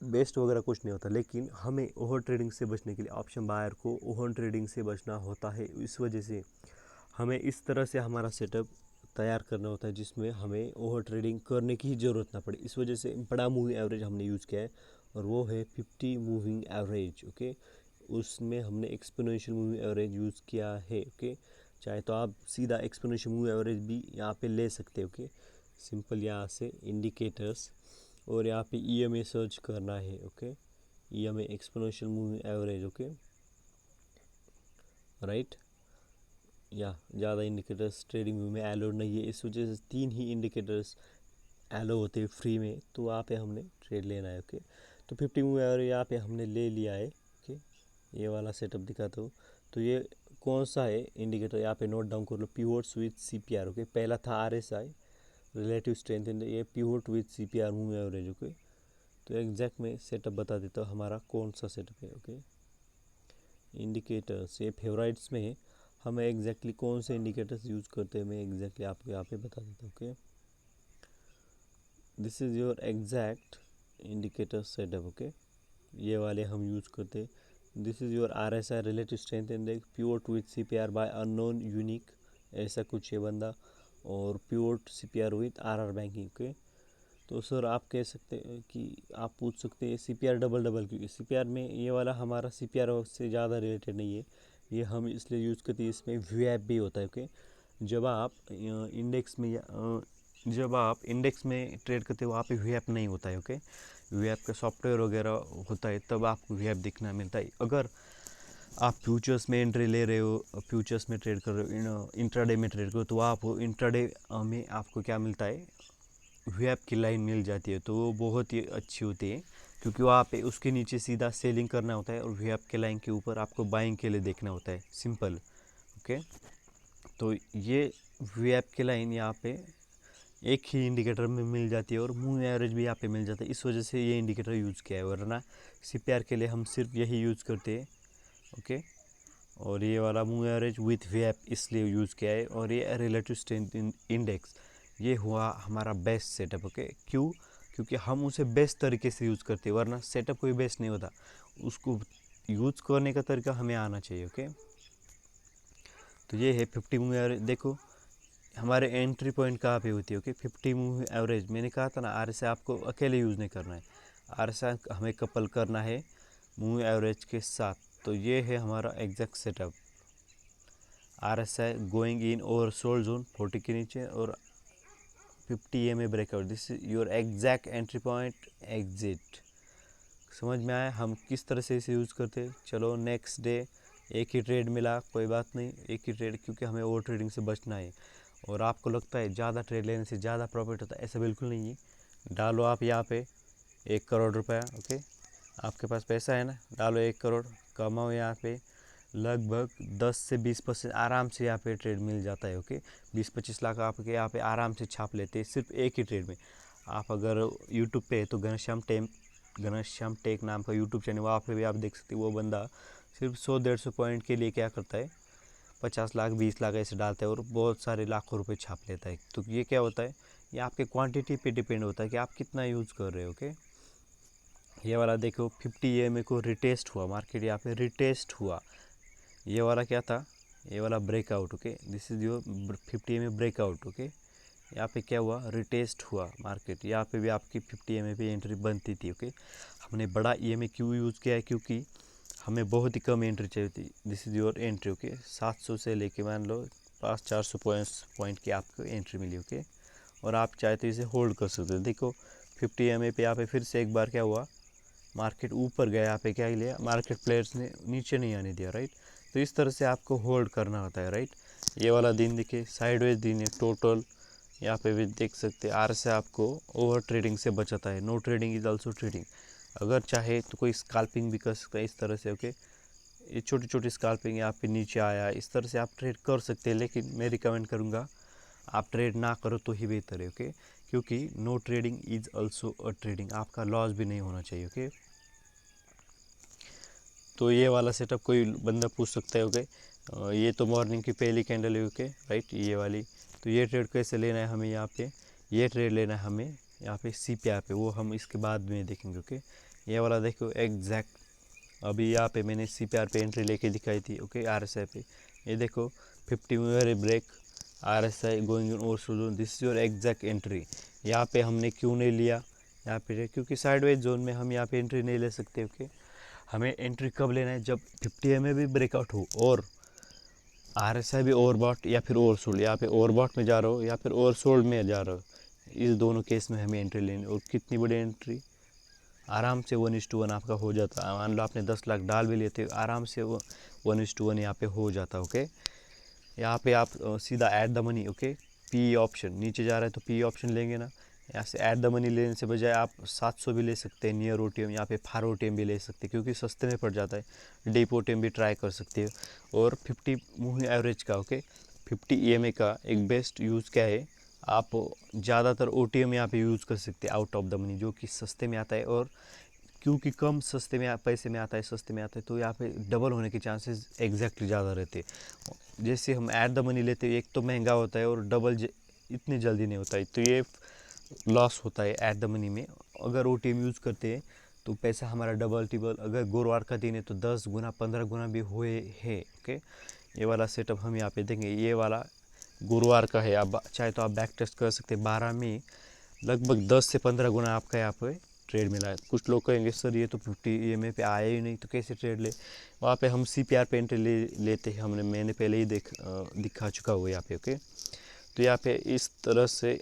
बेस्ट वगैरह कुछ नहीं होता। लेकिन हमें ओवर ट्रेडिंग से बचने के लिए, ऑप्शन बायर को ओवर ट्रेडिंग से बचना होता है, इस वजह से हमें इस तरह से हमारा सेटअप तैयार करना होता है जिसमें हमें ओवर ट्रेडिंग करने की ज़रूरत ना पड़े। इस वजह से बड़ा मूविंग एवरेज हमने यूज़ किया है और वो है 50 मूविंग एवरेज। ओके, उसमें हमने एक्सपोनेंशियल मूविंग एवरेज यूज़ किया है। ओके, चाहे तो आप सीधा एक्सपोनेंशियल मूविंग एवरेज भी यहाँ पे ले सकते हो। ओके, सिंपल यहाँ से इंडिकेटर्स और यहाँ पे EMA सर्च करना है। Okay, EMA exponential moving average. Okay, right. या ज़्यादा इंडिकेटर्स ट्रेडिंग व्यू में अलाउड नहीं है, इस वजह से 3 ही इंडिकेटर्स अलाउ होते हैं फ्री में, तो वहाँ पे हमने ट्रेड लेना है। ओके, तो 50 मूव एवरेज यहाँ पे हमने ले लिया है। ओके, ये वाला सेटअप दिखाता हूँ। तो ये कौन सा है इंडिकेटर, यहाँ पे नोट डाउन कर लो, पिवोट्स विथ CPR। ओके, पहला था RSI रिलेटिव स्ट्रेंथ इन ये pivot with CPR move average. Okay, तो एग्जैक्ट में सेटअप बता देता हूँ हमारा कौन सा सेटअप है। ओके, इंडिकेटर्स ये फेवराइट्स में हमें एग्जैक्टली कौन से इंडिकेटर्स यूज़ करते हैं, मैं एग्जैक्टली आपको यहाँ पे बता देता हूँ। Okay, this is your exact indicator setup. Okay, ये वाले हम यूज़ करते हैं। This is your RSI relative strength index pivot with CPR by unknown unique, ऐसा कुछ है बंदा, और pivot CPR with RR banking. Okay, तो सर आप कह सकते हैं कि आप पूछ सकते हैं CPR डबल डबल क्यों, CPR में ये वाला हमारा CPR से ज़्यादा रिलेटेड नहीं है, ये हम इसलिए यूज़ करते हैं, इसमें VWAP भी होता है। ओके, जब आप इंडेक्स में ट्रेड करते हो वहाँ पे VWAP नहीं होता है। ओके, VWAP का सॉफ्टवेयर वगैरह होता है तब आपको VWAP दिखना मिलता है। अगर आप फ्यूचर्स में एंट्री ले रहे हो, फ्यूचर्स में ट्रेड कर रहे हो, इंट्राडे में ट्रेड करो, तो आप इंट्राडे में आपको क्या मिलता है, VWAP की लाइन मिल जाती है, तो वो बहुत ही अच्छी होती है क्योंकि वहाँ पे उसके नीचे सीधा सेलिंग करना होता है और VWAP के लाइन के ऊपर आपको बाइंग के लिए देखना होता है, सिंपल। ओके, तो ये VWAP की लाइन यहाँ पे एक ही इंडिकेटर में मिल जाती है और मूविंग एवरेज भी यहाँ पे मिल जाता है, इस वजह से ये इंडिकेटर यूज़ किया है, वरना CPR के लिए हम सिर्फ यही यूज़ करते हैं। ओके, और ये वाला मूविंग एवरेज विथ VWAP इसलिए यूज़ किया है, और ये रिलेटिव स्ट्रेंथ इंडेक्स ये हुआ हमारा बेस्ट सेटअप। ओके, क्यों, क्योंकि हम उसे बेस्ट तरीके से यूज़ करते हैं, वरना सेटअप कोई बेस्ट नहीं होता, उसको यूज़ करने का तरीका हमें आना चाहिए। ओके, तो ये है 50 मूविंग एवरेज। देखो हमारे एंट्री पॉइंट कहाँ पे होती है। ओके, 50 मूविंग एवरेज मैंने कहा था ना, RSI आपको अकेले यूज़ नहीं करना है, RSI हमें कपल करना है मूविंग एवरेज के साथ। तो ये है हमारा exact setup, RSI going in oversold zone 40 के नीचे और 50 EMA breakout, this is your exact entry point exit. समझ में आया हम किस तरह से इसे यूज़ करते हैं। चलो नेक्स्ट डे एक ही ट्रेड मिला, कोई बात नहीं, एक ही ट्रेड, क्योंकि हमें ओवर ट्रेडिंग से बचना है। और आपको लगता है ज़्यादा ट्रेड लेने से ज़्यादा प्रॉफिट होता है, ऐसा बिल्कुल नहीं है। डालो आप यहाँ पे 1 करोड़ रुपया। ओके, आपके पास पैसा है ना, डालो 1 करोड़, कमाओ यहाँ पे लगभग 10 से 20% आराम से यहाँ पे ट्रेड मिल जाता है। ओके, 20-25 लाख आपके यहाँ पे आराम से छाप लेते हैं सिर्फ एक ही ट्रेड में। आप अगर यूट्यूब पे तो घनश्याम टेक नाम का यूट्यूब चैनल, वहाँ पे भी आप देख सकते हो, वो बंदा सिर्फ 100-150 पॉइंट के लिए क्या करता है, 50 लाख 20 लाख ऐसे डालता है और बहुत सारे लाखों रुपए छाप लेता है। तो ये क्या होता है, ये आपके क्वांटिटी पे डिपेंड होता है कि आप कितना यूज़ कर रहे हो। ओके, ये वाला देखो 50 EMA को रिटेस्ट हुआ, मार्केट यहाँ पे रिटेस्ट हुआ, ये वाला क्या था, ये वाला breakout. Okay, this is your 50 EMA breakout. Okay, यहाँ पे क्या हुआ, रिटेस्ट हुआ मार्केट, यहाँ पे भी आपकी 50 EMA पे एंट्री बनती थी। ओके, हमने बड़ा EMA क्यों यूज़ किया है, क्योंकि हमें बहुत ही कम एंट्री चाहिए थी। This is your entry. Okay, 700 से लेके मान लो 400 पॉइंट की आपको एंट्री मिली। ओके, और आप चाहे तो इसे होल्ड कर सकते हो। देखो 50 EMA पे यहाँ पे फिर से एक बार क्या हुआ, मार्केट ऊपर गया, यहाँ पे क्या लिया, मार्केट प्लेयर्स ने नीचे नहीं आने दिया, राइट। तो इस तरह से आपको होल्ड करना होता है, राइट। ये वाला दिन देखिए साइडवेज दिन है टोटल, यहाँ पे भी देख सकते हैं, RSI आपको ओवर ट्रेडिंग से बचाता है। No trading is also trading, अगर चाहे तो कोई स्काल्पिंग भी कर सकता है इस तरह से। ओके, ये छोटी छोटी स्काल्पिंग यहाँ पे नीचे आया, इस तरह से आप ट्रेड कर सकते हैं, लेकिन मैं रिकमेंड करूँगा आप ट्रेड ना करो तो ही बेहतर है। ओके, क्योंकि no trading is also a trading, आपका लॉस भी नहीं होना चाहिए। ओके, तो ये वाला सेटअप कोई बंदा पूछ सकता है। ओके, ये तो मॉर्निंग की पहली कैंडल है। ओके, राइट, ये वाली, तो ये ट्रेड कैसे लेना है हमें, यहाँ पे ये ट्रेड लेना है हमें यहाँ पे CPR पे, वो हम इसके बाद में देखेंगे। ओके, ये वाला देखो एग्जैक्ट, अभी यहाँ पे मैंने CPR पे एंट्री लेके दिखाई थी। ओके, RSI पे ये देखो 50 mover break, RSI going in oversold zone, this is your exact entry. यहाँ पे हमने क्यों नहीं लिया, यहाँ पे क्योंकि साइडवेज जोन में हम यहाँ पे एंट्री नहीं ले सकते। ओके, हमें एंट्री कब लेना है, जब 50 EMA भी ब्रेकआउट हो और RSI भी ओवरबॉट या फिर ओवरसोल्ड, यहाँ पे ओवरबॉट में जा रहा हो या फिर ओवरसोल्ड में जा रहा हो, इस दोनों केस में हमें एंट्री लेनी। और कितनी बड़ी एंट्री, आराम से 1:1 आपका हो जाता है। मान लो आपने 10 लाख डाल भी लेते, आराम से वो 1:1 यहाँ पे हो जाता। ओके, यहाँ पे आप सीधा add the money, okay, P option नीचे जा रहा है तो पी ऑप्शन लेंगे ना। यहाँ से ऐड द मनी लेने से बजाय आप 700 भी ले सकते हैं नियर OTM, यहाँ पे फार OTM भी ले सकते हैं क्योंकि सस्ते में पड़ जाता है। डीप OTM भी ट्राई कर सकते हैं। और 50 मूविंग एवरेज का, ओके, 50 EMA का एक बेस्ट यूज़ क्या है, आप ज़्यादातर OTM यहाँ पे यूज़ कर सकते हैं आउट ऑफ द मनी, जो कि सस्ते में आता है। और क्योंकि कम सस्ते में पैसे में आता है, सस्ते में आता है, तो यहाँ पे डबल होने के चांसेस एग्जैक्टली ज़्यादा रहते हैं। जैसे हम ऐड द मनी लेते हैं, एक तो महंगा होता है और डबल इतनी जल्दी नहीं होता है, तो ये लॉस होता है ऐड द मनी में। अगर OTM यूज़ करते हैं तो पैसा हमारा डबल टिबल, अगर गुरुवार का दिन है तो 10 गुना 15 गुना भी हुए है। ओके, ये वाला सेटअप हम यहाँ पे देंगे, ये वाला गुरुवार का है। आप चाहे तो आप बैक टेस्ट कर सकते हैं, 12 में लगभग 10 से 15 गुना आपका यहाँ पे ट्रेड मिला है। कुछ लोग कहेंगे सर ये तो 50 EMA पे आया ही नहीं तो कैसे ट्रेड ले, वहाँ पे हम CPR पे एंट्री लेते हैं, मैंने पहले ही दिखा चुका हुआ यहाँ पे। ओके, तो यहाँ पे इस तरह से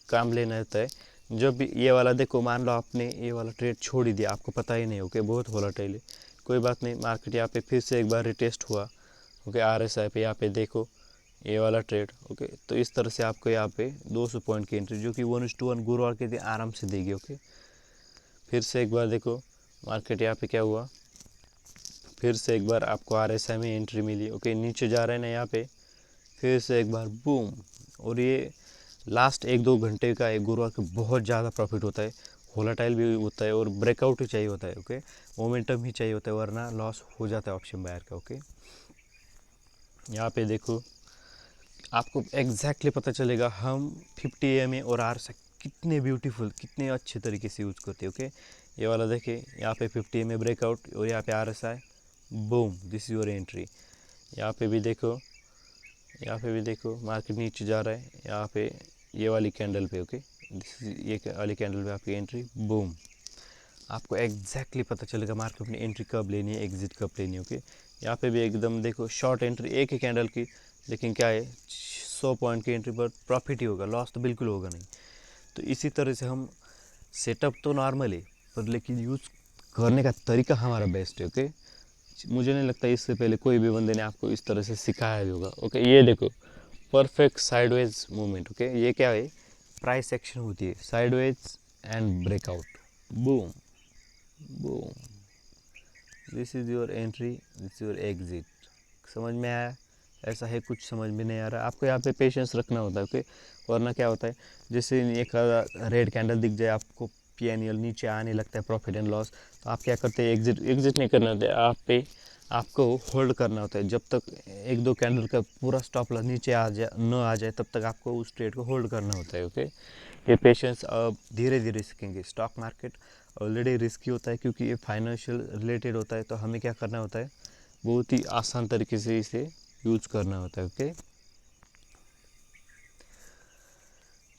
काम लेना होता है। जब भी ये वाला देखो, मान लो आपने ये वाला ट्रेड छोड़ ही दिया, आपको पता ही नहीं, ओके, बहुत वोलेटाइल है, कोई बात नहीं, मार्केट यहाँ पे फिर से एक बार रिटेस्ट हुआ, ओके, RSI पे यहाँ पे देखो ये वाला ट्रेड, ओके, तो इस तरह से आपको यहाँ पे 200 पॉइंट की एंट्री जो कि 1:1 गुरुवार के दिन आराम से देगी। ओके, फिर से एक बार देखो मार्केट यहाँ पे क्या हुआ, फिर से एक बार आपको RSI में एंट्री मिली, ओके, नीचे जा रहे हैं ना यहाँ पे, फिर से एक बार बूम। और ये लास्ट 1-2 घंटे का एक गुरुवार का बहुत ज़्यादा प्रॉफिट होता है, वोलेटाइल भी होता है और ब्रेकआउट ही चाहिए होता है। ओके, मोमेंटम ही चाहिए होता है, वरना लॉस हो जाता है ऑप्शन बायर का। ओके, यहाँ पे देखो आपको एग्जैक्टली पता चलेगा हम 50 EMA और RSI कितने ब्यूटीफुल, कितने अच्छे तरीके से यूज़ करते हैं। ओके, ये वाला देखिए, यहाँ पे 50 EMA ब्रेकआउट और यहाँ पे RSI boom, this is your entry. यहाँ पे भी देखो, यहाँ पे भी देखो मार्केट नीचे जा रहा है, यहाँ पे ये वाली कैंडल पे, ओके, ये वाली कैंडल पे आपकी एंट्री बूम। आपको एग्जैक्टली पता चलेगा मार्केट में एंट्री कब लेनी है, एग्जिट कब लेनी है। ओके, यहाँ पे भी एकदम देखो शॉर्ट एंट्री एक ही कैंडल की, लेकिन क्या है 100 पॉइंट की एंट्री पर प्रॉफिट ही होगा, लॉस तो बिल्कुल होगा नहीं। तो इसी तरह से हम सेटअप तो नॉर्मल है पर लेकिन यूज़ करने का तरीका हमारा बेस्ट है। ओके, मुझे नहीं लगता इससे पहले कोई भी बंदे ने आपको इस तरह से सिखाया भी होगा। ओके, ये देखो परफेक्ट साइडवेज मूवमेंट। ओके, ये क्या है, प्राइस एक्शन होती है, sideways and breakout, boom boom, this is your entry, this is your exit. समझ में आया? ऐसा है, कुछ समझ में नहीं आ रहा, आपको यहाँ पे पेशेंस रखना होता है। ओके, वरना क्या होता है, जैसे एक रेड कैंडल दिख जाए आपको, PNL नीचे आने लगता है, प्रॉफिट एंड लॉस, तो आप क्या करते हैं, एग्जिट नहीं करना होता है, आपको होल्ड करना होता है। जब तक 1-2 कैंडल का पूरा स्टॉप लॉस नीचे आ जाए तब तक आपको उस ट्रेड को होल्ड करना होता है। ओके, ये पेशेंस अब धीरे धीरे सीखेंगे। स्टॉक मार्केट ऑलरेडी रिस्की होता है क्योंकि ये फाइनेंशियल रिलेटेड होता है, तो हमें क्या करना होता है, बहुत ही आसान तरीके से इसे यूज़ करना होता है। ओके,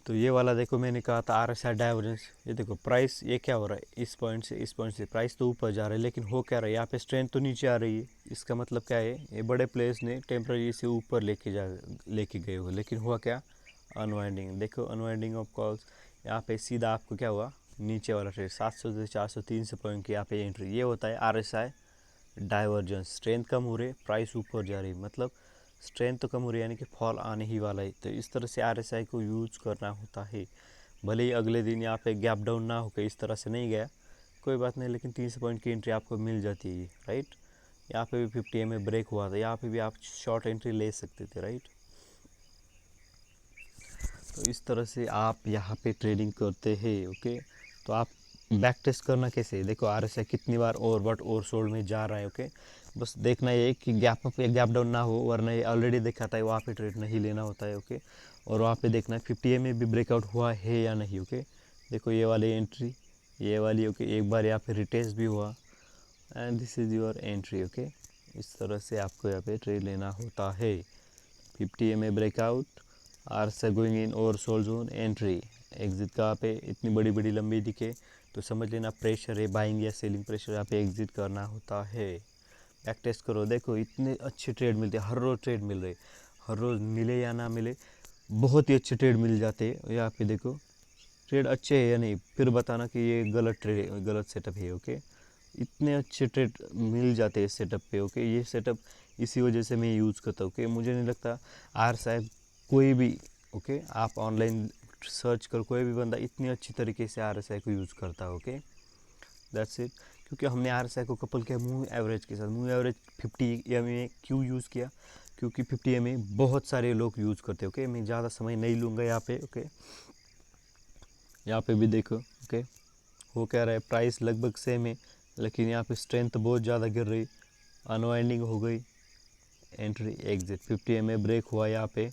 तो ये वाला देखो, मैंने कहा था RSI डाइवर्जेंस, ये देखो प्राइस ये क्या हो रहा है, इस पॉइंट से प्राइस तो ऊपर जा रहा है, लेकिन हो क्या रहा है, यहाँ पे स्ट्रेंथ तो नीचे आ रही है। इसका मतलब क्या है, ये बड़े प्लेयर्स ने टेम्पररी से ऊपर लेके गए हो, लेकिन हुआ क्या, अनवाइंडिंग। देखो अनवाइंडिंग ऑफ कॉल्स, यहाँ पे सीधा आपको क्या हुआ, नीचे वाला ट्रेड 700 से 400 300 पॉइंट की यहाँ पे एंट्री, ये होता है RSI डाइवर्जेंस। स्ट्रेंथ कम हो रही है, प्राइस ऊपर जा रही है, मतलब स्ट्रेंथ तो कम हो रही है, यानी कि फॉल आने ही वाला है। तो इस तरह से RSI को यूज़ करना होता है। भले ही अगले दिन यहाँ पे गैप डाउन ना होकर इस तरह से नहीं गया, कोई बात नहीं, लेकिन 300 पॉइंट की एंट्री आपको मिल जाती है, राइट। यहाँ पे भी 50 EMA ब्रेक हुआ था, यहाँ पे भी आप शॉर्ट एंट्री ले सकते थे, राइट। तो इस तरह से आप यहाँ पे ट्रेडिंग करते हैं। ओके, तो आप बैक टेस्ट करना कैसे है, देखो RSI कितनी बार ओवरबॉट ओवरसोल्ड में जा रहा है। ओके, बस देखना ये कि गैप अप या गैप डाउन ना हो, वरना ये ऑलरेडी दिखाता है, वहाँ पे ट्रेड नहीं लेना होता है। ओके, और वहाँ पे देखना है 50 EMA भी ब्रेकआउट हुआ है या नहीं। ओके, देखो ये वाली एंट्री, ये वाली, ओके, एक बार यहाँ पे रिटेस्ट भी हुआ and this is your entry. Okay, इस तरह से आपको यहाँ पे ट्रेड लेना होता है। 50 EMA breakout RSI going in oversold zone, entry exit कहाँ पे, इतनी बड़ी बड़ी लंबी दिखे तो समझ लेना प्रेशर है, बाइंग या सेलिंग प्रेशर, यहाँ पे एग्जिट करना होता है। बैक टेस्ट करो, देखो इतने अच्छे ट्रेड मिलते हैं, हर रोज़ ट्रेड मिल रहे, हर रोज़ मिले या ना मिले बहुत ही अच्छे ट्रेड मिल जाते हैं। यहाँ पे देखो ट्रेड अच्छे है या नहीं, फिर बताना कि ये गलत ट्रेड, गलत सेटअप है। ओके, इतने अच्छे ट्रेड मिल जाते हैं इस सेटअप पे। ओके, ये सेटअप इसी वजह से मैं यूज़ करता हूँ। ओके, मुझे नहीं लगता RSI कोई भी, ओके आप ऑनलाइन सर्च कर, कोई भी बंदा इतनी अच्छी तरीके से RSI को यूज़ करता है। Okay, that's it. क्योंकि हमने RSI को कपल किया मूव एवरेज के साथ। मूव एवरेज 50 EMA क्यों यूज़ किया, क्योंकि 50 EMA बहुत सारे लोग यूज़ करते हैं। ओके, मैं ज़्यादा समय नहीं लूँगा यहाँ पे। ओके, यहाँ पे भी देखो, ओके हो क्या रहा है, प्राइस लगभग सेम है लेकिन यहाँ पे स्ट्रेंथ बहुत ज़्यादा गिर रही, अनवाइंडिंग हो गई, एंट्री एग्जिट 50 EMA ब्रेक हुआ यहाँ पे,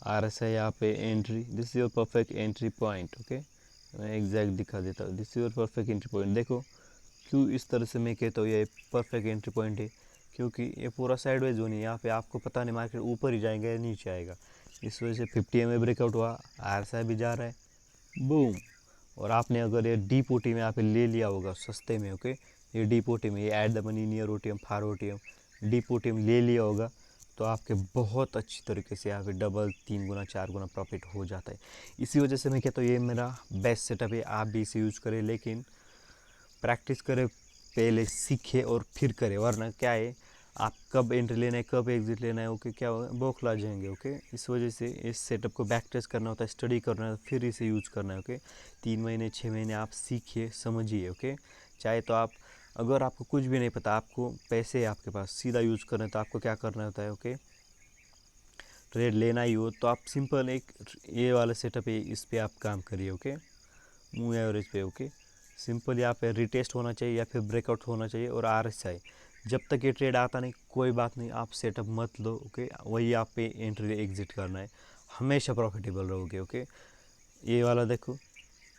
RSI यहाँ पे entry, this is your perfect entry point. Okay, मैं एग्जैक्ट दिखा देता हूँ, this is your perfect entry point. देखो क्यों इस तरह से मैं कहता हूँ ये परफेक्ट एंट्री पॉइंट है, क्योंकि ये पूरा साइडवेज जोन है, यहाँ पे आपको पता नहीं मार्केट ऊपर ही जाएगा या नीचे आएगा। इस वजह से 50 EMA ब्रेकआउट हुआ, RSI भी जा रहा है, बूम। और आपने अगर ये डीप ओटी में यहाँ पे ले लिया होगा सस्ते में, ओके ये डीप ओटी में, ये add the money near OTM far OTM deep OTM ले लिया होगा तो आपके बहुत अच्छी तरीके से यहाँ पे डबल 3 गुना 4 गुना प्रॉफिट हो जाता है। इसी वजह से मैं कहता हूँ ये मेरा बेस्ट सेटअप है, आप भी इसे यूज़ करें, लेकिन प्रैक्टिस करें, पहले सीखे और फिर करें, वरना क्या है आप कब एंट्री लेना है कब एग्जिट लेना है, ओके क्या होगा बौखला जाएंगे। ओके, इस वजह से इस सेटअप को बैक टेस्ट करना होता है, स्टडी करना है, फिर इसे यूज़ करना है। ओके, 3 महीने 6 महीने आप सीखिए समझिए। ओके, चाहे तो आप, अगर आपको कुछ भी नहीं पता, आपको पैसे है आपके पास, सीधा यूज़ करना है तो आपको क्या करना होता है, ओके ट्रेड लेना ही हो तो आप सिंपल एक ये वाला सेटअप है, इस पर आप काम करिए। ओके, मूव एवरेज पे। ओके, सिंपल यहाँ पे रिटेस्ट होना चाहिए या फिर ब्रेकआउट होना चाहिए, और RSI जब तक ये ट्रेड आता नहीं कोई बात नहीं, आप सेटअप मत लो। ओके, वही आप पे एंट्री एग्जिट करना है, हमेशा प्रॉफिटेबल रहोगे। ओके, ये वाला देखो,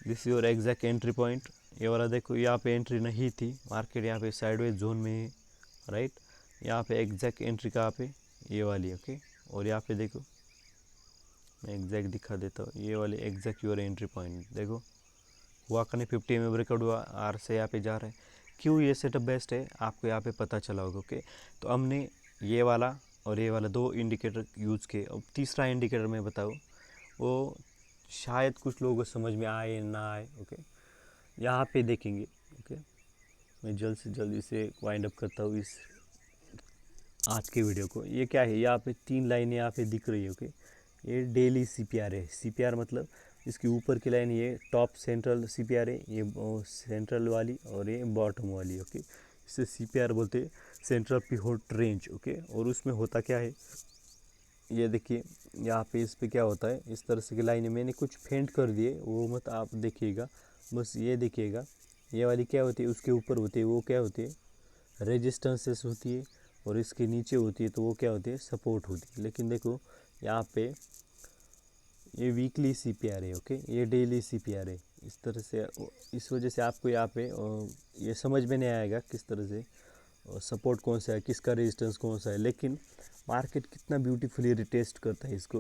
this your exact entry point. ये वाला देखो, यहाँ पे एंट्री नहीं थी, मार्केट यहाँ पे साइडवेज जोन में है, राइट। यहाँ पे एग्जैक्ट एंट्री कहाँ पे, ये वाली। ओके, और यहाँ पे देखो मैं एग्जैक्ट दिखा देता हूँ, ये वाली एग्जैक्ट योर एंट्री पॉइंट देखो, हुआ का नहीं 50 में ब्रेकआउट हुआ, RSI यहाँ पे जा रहा है। क्यों ये सेटअप बेस्ट है आपको यहाँ पे पता चला होगा। ओके, तो हमने ये वाला और ये वाला 2 इंडिकेटर यूज़ किए। अब तीसरा इंडिकेटर मैं बताऊँ, वो शायद कुछ लोगों को समझ में आए ना आए। ओके, यहाँ पे देखेंगे। ओके, मैं जल्द से जल्द इसे वाइंड अप करता हूँ इस आज के वीडियो को। ये क्या है, यहाँ पे 3 लाइनें यहाँ पे दिख रही है। ओके, ये डेली CPR है। CPR मतलब इसके ऊपर की लाइन ये टॉप सेंट्रल CPR है, ये सेंट्रल वाली, और ये बॉटम वाली। ओके, इसे CPR बोलते हैं, सेंट्रल पिवोट रेंज। ओके, और उसमें होता क्या है, ये देखिए यहाँ पे इस पे क्या होता है, इस तरह से की लाइनें मैंने कुछ फेंट कर दिए, वो मत आप देखिएगा, बस ये देखिएगा। ये वाली क्या होती है, उसके ऊपर होती है, वो क्या होती है रेजिस्टेंसेस होती है, और इसके नीचे होती है तो वो क्या होती है सपोर्ट होती है। लेकिन देखो यहाँ पे ये वीकली CPR है। ओके, ये डेली CPR है। इस तरह से, इस वजह से आपको यहाँ पे ये समझ में नहीं आएगा किस तरह से सपोर्ट कौन सा है, किसका रेजिस्टेंस कौन सा है, लेकिन मार्केट कितना ब्यूटीफुली रिटेस्ट करता है, इसको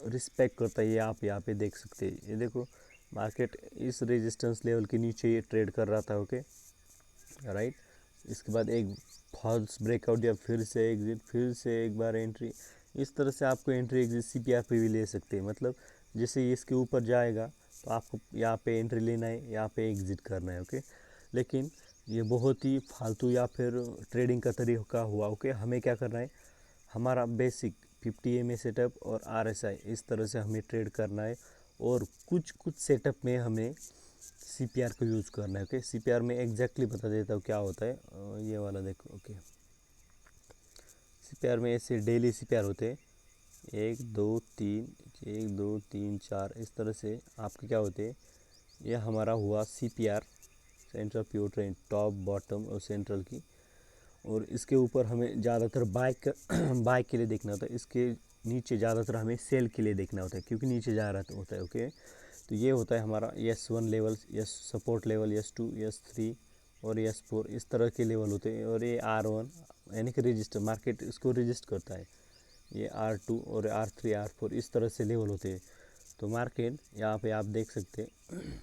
रिस्पेक्ट करता है। ये आप यहाँ पे देख सकते हैं, ये देखो मार्केट इस रेजिस्टेंस लेवल के नीचे ये ट्रेड कर रहा था। ओके, राइट, इसके बाद एक फॉल्स ब्रेकआउट या फिर से एग्जिट, फिर से एक बार एंट्री, इस तरह से आपको एंट्री एग्जिट CPR पे भी ले सकते हैं। मतलब जैसे इसके ऊपर जाएगा तो आपको यहाँ पे एंट्री लेना है, यहाँ पे एग्जिट करना है। ओके, लेकिन ये बहुत ही फालतू या फिर ट्रेडिंग का तरीका हुआ। ओके, हमें क्या करना है, हमारा बेसिक 50 EMA सेटअप और RSI इस तरह से हमें ट्रेड करना है, और कुछ कुछ सेटअप में हमें CPR को यूज़ करना है। ओके, CPR में एग्जैक्टली बता देता हूँ क्या होता है, ये वाला देखो। ओके, CPR में ऐसे डेली CPR होते हैं, 1 2 3 1 2 3 4, इस तरह से आपके क्या होते हैं, ये हमारा हुआ CPR central pure trend, top bottom और सेंट्रल की, और इसके ऊपर हमें ज़्यादातर बाय के लिए देखना होता है, इसके नीचे ज़्यादातर हमें सेल के लिए देखना होता है क्योंकि नीचे जा रहा होता है। ओके, तो ये होता है हमारा S1 level, yes support level, S2 S3 और S4, इस तरह के लेवल होते हैं, और ये R1 यानी कि रजिस्टर, मार्केट इसको रजिस्ट करता है, ये R2 और R3 R4 इस तरह से लेवल होते हैं। तो मार्केट यहाँ पे आप देख सकते हैं,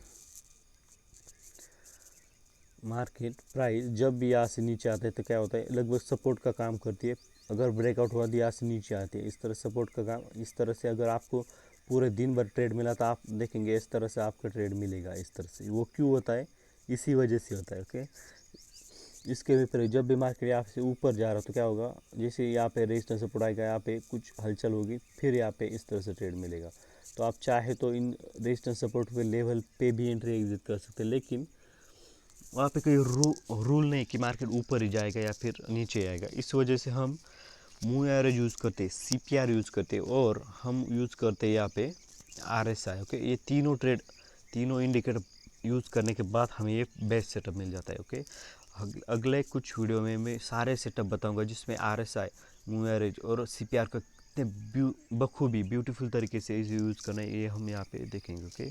मार्केट प्राइस जब भी यहाँ से नीचे आते हैं तो क्या होता है, लगभग सपोर्ट का काम करती है। अगर ब्रेकआउट हुआ तो यहाँ से नीचे आती है, इस तरह सपोर्ट का काम। इस तरह से अगर आपको पूरे दिन भर ट्रेड मिला तो आप देखेंगे इस तरह से आपका ट्रेड मिलेगा। इस तरह से वो क्यों होता है, इसी वजह से होता है। ओके, इसके विपरीत जब भी मार्केट यहाँ से ऊपर जा रहा है तो क्या होगा, जैसे यहाँ पे रेजिस्टेंस सपोर्ट आएगा, यहाँ पे कुछ हलचल होगी, फिर यहाँ पे इस तरह से ट्रेड मिलेगा। तो आप चाहे तो इन रेजिस्टेंस सपोर्ट पे लेवल पे भी एंट्री एग्जिट कर सकते हैं, लेकिन वहाँ पे कोई रूल नहीं कि मार्केट ऊपर ही जाएगा या फिर नीचे आएगा। इस वजह से हम मूव एवरेज यूज़ करते, CPR यूज़ करते और हम यूज़ करते यहाँ पे RSI। ओके, ये तीनों ट्रेड, तीनों इंडिकेटर यूज़ करने के बाद हमें ये बेस्ट सेटअप मिल जाता है। ओके, अगले कुछ वीडियो में मैं सारे सेटअप बताऊंगा जिसमें RSI, मूव एवरेज और CPR का कितने बखूबी ब्यूटीफुल तरीके से इसे यूज़ करना है, ये हम यहाँ पे देखेंगे। ओके,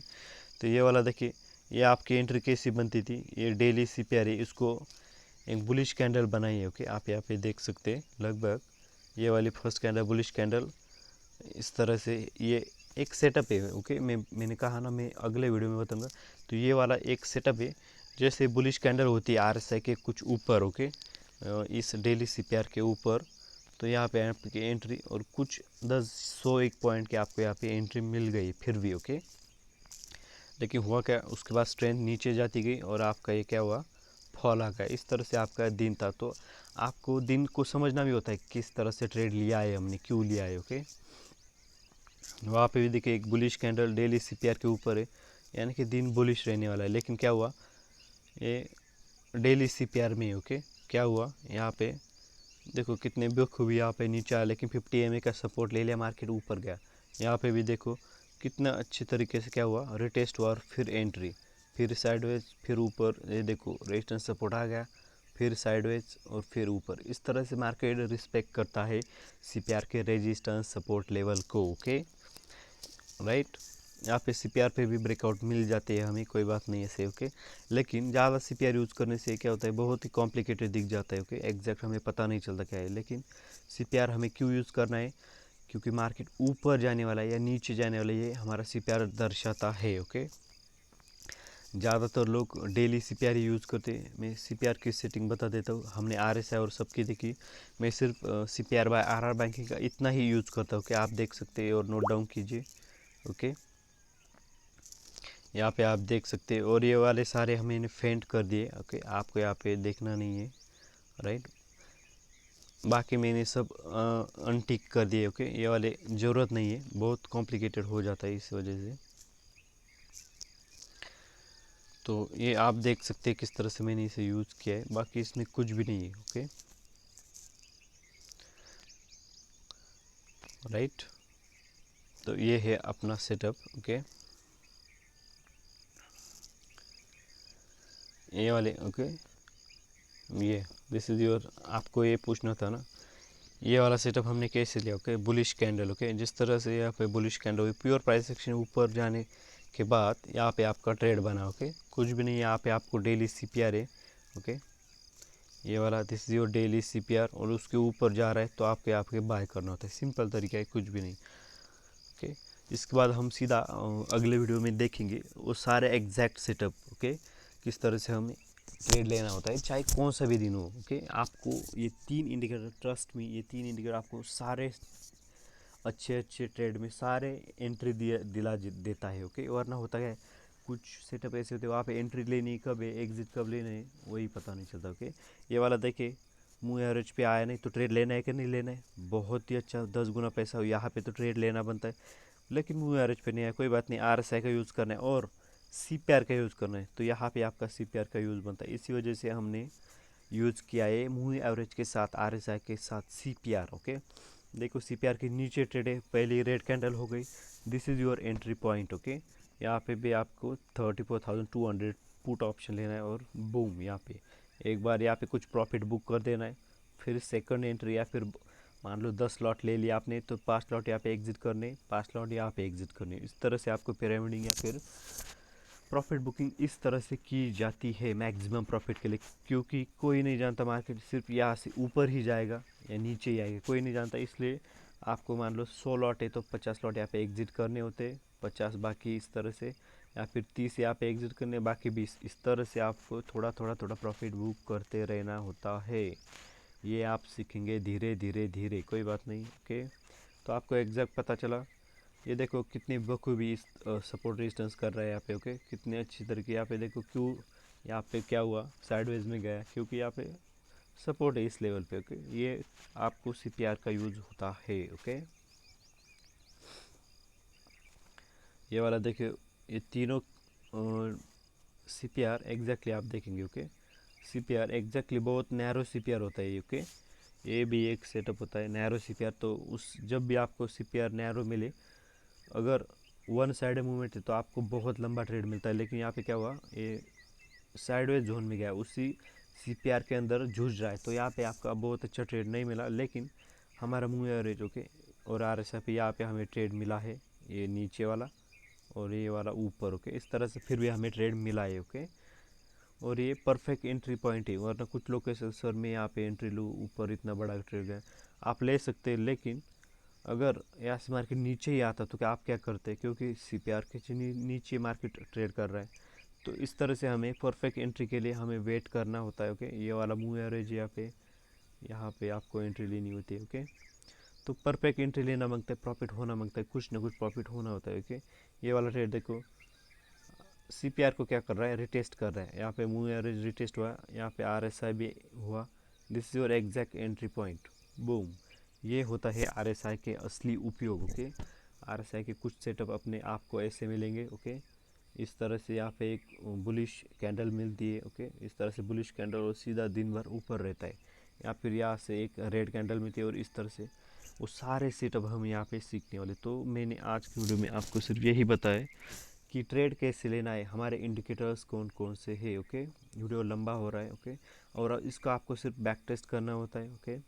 तो ये वाला देखिए, ये आपकी एंट्री कैसी बनती थी, ये डेली CPR है, इसको एक बुलिश कैंडल बनाई है। ओके, आप यहाँ पे देख सकते हैं, लगभग ये वाली फर्स्ट कैंडल बुलिश कैंडल इस तरह से, ये एक सेटअप है। ओके, मैंने कहा ना मैं अगले वीडियो में बताऊंगा। तो ये वाला एक सेटअप है, जैसे बुलिश कैंडल होती है RSI के कुछ ऊपर। ओके, इस डेली CPR के ऊपर, तो यहाँ पे आपकी एंट्री और कुछ 100-1 पॉइंट के आपको यहाँ पे एंट्री मिल गई फिर भी। ओके, लेकिन हुआ क्या, उसके बाद स्ट्रेंथ नीचे जाती गई और आपका ये क्या हुआ, फॉल आ गया। इस तरह से आपका दिन था। तो आपको दिन को समझना भी होता है किस तरह से ट्रेड लिया है हमने, क्यों लिया है। ओके, वहाँ पे भी देखिए एक बुलिश कैंडल डेली CPR के ऊपर है, यानी कि दिन बुलिश रहने वाला है। लेकिन क्या हुआ, ये डेली CPR में। ओके, क्या हुआ यहाँ पे देखो कितने बखूबी यहाँ पे नीचे आया, लेकिन 50 MA का सपोर्ट ले लिया, मार्केट ऊपर गया। यहाँ पे भी देखो कितना अच्छे तरीके से क्या हुआ, रिटेस्ट हुआ और फिर एंट्री, फिर साइडवेज, फिर ऊपर। ये देखो रेजिस्टेंस सपोर्ट आ गया, फिर साइडवेज और फिर ऊपर। इस तरह से मार्केट रिस्पेक्ट करता है CPR के रेजिस्टेंस सपोर्ट लेवल को। ओके, राइट, यहाँ पे CPR पे भी ब्रेकआउट मिल जाते हैं हमें, कोई बात नहीं है से। ओके, लेकिन ज़्यादा CPR यूज़ करने से क्या होता है, बहुत ही कॉम्प्लिकेटेड दिख जाता है। ओके, एग्जैक्ट हमें पता नहीं चलता क्या है। लेकिन CPR हमें क्यों यूज़ करना है, क्योंकि मार्केट ऊपर जाने वाला है या नीचे जाने वाला है, ये हमारा CPR दर्शाता है। ओके, ज़्यादातर लोग डेली CPR ही यूज़ करते हैं। मैं CPR की सेटिंग बता देता हूँ, हमने RSI और सबकी देखी, मैं सिर्फ CPR बाय RR बैंकिंग का इतना ही यूज़ करता हूँ कि आप देख सकते हैं और नोट डाउन कीजिए। ओके, यहाँ पे आप देख सकते हैं, और ये वाले सारे हमने फेंट कर दिए। ओके, आपको यहाँ पे देखना नहीं है, राइट, बाकी मैंने सब अनटिक कर दिए। ओके, ये वाले ज़रूरत नहीं है, बहुत कॉम्प्लिकेटेड हो जाता है इस वजह से। तो ये आप देख सकते हैं किस तरह से मैंने इसे यूज़ किया है, बाकी इसमें कुछ भी नहीं है। ओके, राइट, तो ये है अपना सेटअप। ओके, ये वाले, ओके, ये दिस इज़ योर, आपको ये पूछना था ना, ये वाला सेटअप हमने कैसे लिया। Okay, bullish candle. ओके, जिस तरह से यहाँ पे बुलिश कैंडल हुई, प्योर प्राइस एक्शन ऊपर जाने के बाद यहाँ पे आपका ट्रेड बना। ओके, कुछ भी नहीं, यहाँ पे आपको डेली CPR है। ओके, ये वाला this is your daily CPR, और उसके ऊपर जा रहा है तो आपके आपके बाय करना होता है, सिंपल तरीका है, कुछ भी नहीं। ओके, इसके बाद हम सीधा अगले वीडियो में देखेंगे वो सारे एग्जैक्ट सेटअप। ओके, किस तरह से हमें ट्रेड लेना होता है चाहे कौन सा भी दिन हो। ओके, आपको ये 3 इंडिकेटर, ट्रस्ट में ये 3 इंडिकेटर आपको सारे अच्छे अच्छे ट्रेड में सारे एंट्री दिला देता है। ओके, वरना होता है कुछ सेटअप ऐसे होते हैं वहाँ पे एंट्री लेनी कब है, एग्जिट कब लेना है, वही पता नहीं चलता। ओके, ये वाला देखे मूव एवरेज पे आया नहीं तो ट्रेड लेना है कि नहीं लेना है, बहुत ही अच्छा 10 गुना पैसा हो, यहाँ पे तो ट्रेड लेना बनता है। लेकिन मूव एवरेज पे नहीं है, कोई बात नहीं, RSI का यूज़ करना है और CPR का यूज़ करना है, तो यहाँ पे आपका CPR का यूज़ बनता है। इसी वजह से हमने यूज़ किया है मूव एवरेज के साथ RSI के साथ CPR। ओके, देखो CPR के नीचे ट्रेड है, पहली रेड कैंडल हो गई, this is your entry point. Okay, यहाँ पे भी आपको 34,200 पुट ऑप्शन लेना है और बूम, यहाँ पे एक बार यहाँ पे कुछ प्रॉफिट बुक कर देना है। फिर सेकंड एंट्री, या फिर मान लो 10 लॉट ले लिया आपने तो 5 लॉट यहाँ पे एग्जिट करने, 5 लॉट यहाँ पे एग्जिट करने। इस तरह से आपको पिरामिडिंग या फिर प्रॉफिट बुकिंग इस तरह से की जाती है मैक्सिमम प्रॉफिट के लिए, क्योंकि कोई नहीं जानता मार्केट सिर्फ यहाँ से ऊपर ही जाएगा या नीचे ही आएगा, कोई नहीं जानता। इसलिए आपको मान लो 100 लॉट है तो 50 लॉट यहाँ पे एग्जिट करने होते, 50 बाकी इस तरह से, या फिर 30 यहाँ पे एग्जिट करने, बाकी 20, इस तरह से आपको थोड़ा थोड़ा थोड़ा प्रॉफिट बुक करते रहना होता है। ये आप सीखेंगे धीरे धीरे धीरे, कोई बात नहीं। ओके, तो आपको एग्जैक्ट पता चला। ये देखो कितनी बखूबी इस सपोर्ट रेजिस्टेंस कर रहा है यहाँ पे। ओके, कितने अच्छी तरीके यहाँ पे देखो क्यों यहाँ पे क्या हुआ, साइडवेज में गया, क्योंकि यहाँ पे सपोर्ट है इस लेवल पे। ओके, ये आपको सीपीआर का यूज होता है। ओके, ये वाला देखिए, ये तीनों सीपीआर एग्जैक्टली आप देखेंगे। ओके, सीपीआर एग्जैक्टली बहुत नैरो सीपीआर होता है। ओके, ये भी एक सेटअप होता है नैरो सीपीआर। तो उस जब भी आपको सीपीआर नैरो मिले, अगर वन साइड मूवमेंट है तो आपको बहुत लंबा ट्रेड मिलता है। लेकिन यहाँ पे क्या हुआ, ये साइडवेज जोन में गया, उसी सीपीआर के अंदर जूझ रहा है, तो यहाँ पे आपका बहुत अच्छा ट्रेड नहीं मिला। लेकिन हमारा मूविंग एवरेज ओके और आरएसआई पे यहाँ पे हमें ट्रेड मिला है, ये नीचे वाला और ये वाला ऊपर। ओके, इस तरह से फिर भी हमें ट्रेड मिला है। ओके, और ये परफेक्ट एंट्री पॉइंट है, वरना कुछ लोग कैसे सर मैं यहाँ पे एंट्री लूँ, ऊपर इतना बड़ा ट्रेड गया, आप ले सकते हैं। लेकिन अगर यहाँ से मार्केट नीचे ही आता तो क्या आप क्या करते, क्योंकि सीपीआर के नीचे मार्केट ट्रेड कर रहा है। तो इस तरह से हमें परफेक्ट एंट्री के लिए हमें वेट करना होता है। ओके, ये वाला मूव एवरेज यहाँ पे आपको एंट्री लेनी होती है। ओके, तो परफेक्ट एंट्री लेना मांगता है, प्रॉफिट होना मांगता है, कुछ ना कुछ प्रॉफिट होना होता है। ओके, ये वाला ट्रेड देखो सीपीआर को क्या कर रहा है, रिटेस्ट कर रहा है। यहाँ पे मूव एवरेज रिटेस्ट हुआ, यहाँ पे आरएसआई भी हुआ, this is your exact entry point, boom. ये होता है आरएसआई के असली उपयोग। ओके, आरएसआई के कुछ सेटअप अपने आप को ऐसे मिलेंगे। ओके, इस तरह से यहाँ पे एक बुलिश कैंडल मिलती है। ओके, इस तरह से बुलिश कैंडल और सीधा दिन भर ऊपर रहता है, या फिर यहाँ से एक रेड कैंडल मिलती है, और इस तरह से वो सारे सेटअप हम यहाँ पे सीखने वाले। तो मैंने आज की वीडियो में आपको सिर्फ यही बताया कि ट्रेड कैसे लेना है, हमारे इंडिकेटर्स कौन कौन से है। ओके, वीडियो लंबा हो रहा है। ओके, और इसका आपको सिर्फ बैक टेस्ट करना होता है। ओके,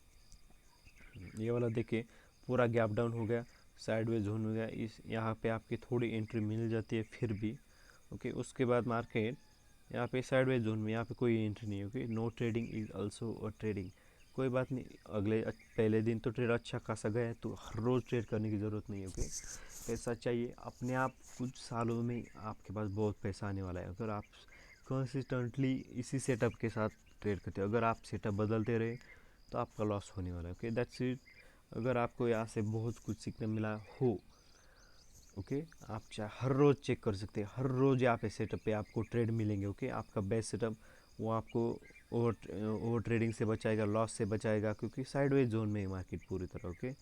ये वाला देखिए पूरा गैप डाउन हो गया, साइडवेज जोन हो गया, इस यहाँ पे आपकी थोड़ी एंट्री मिल जाती है फिर भी। ओके, उसके बाद मार्केट यहाँ पे साइडवेज जोन में, यहाँ पे कोई एंट्री नहीं है। Okay, no trading is also a trading, कोई बात नहीं। पहले दिन तो ट्रेड अच्छा खासा गया है, तो हर रोज़ ट्रेड करने की ज़रूरत नहीं है। ओके, पैसा चाहिए अपने आप, कुछ सालों में आपके पास बहुत पैसा आने वाला है अगर आप कंसिस्टेंटली इसी सेटअप के साथ ट्रेड करते हो। अगर आप सेटअप बदलते रहे तो आपका लॉस होने वाला है। Okay, that's it. अगर आपको यहाँ से बहुत कुछ सीखने मिला हो, ओके, आप चाहे हर रोज़ चेक कर सकते हैं, हर रोज़ यहाँ पे सेटअप पे आपको ट्रेड मिलेंगे। ओके, आपका बेस्ट सेटअप वो आपको ओवर ट्रेडिंग से बचाएगा, लॉस से बचाएगा, क्योंकि साइडवेज जोन में है मार्केट पूरी तरह। ओके,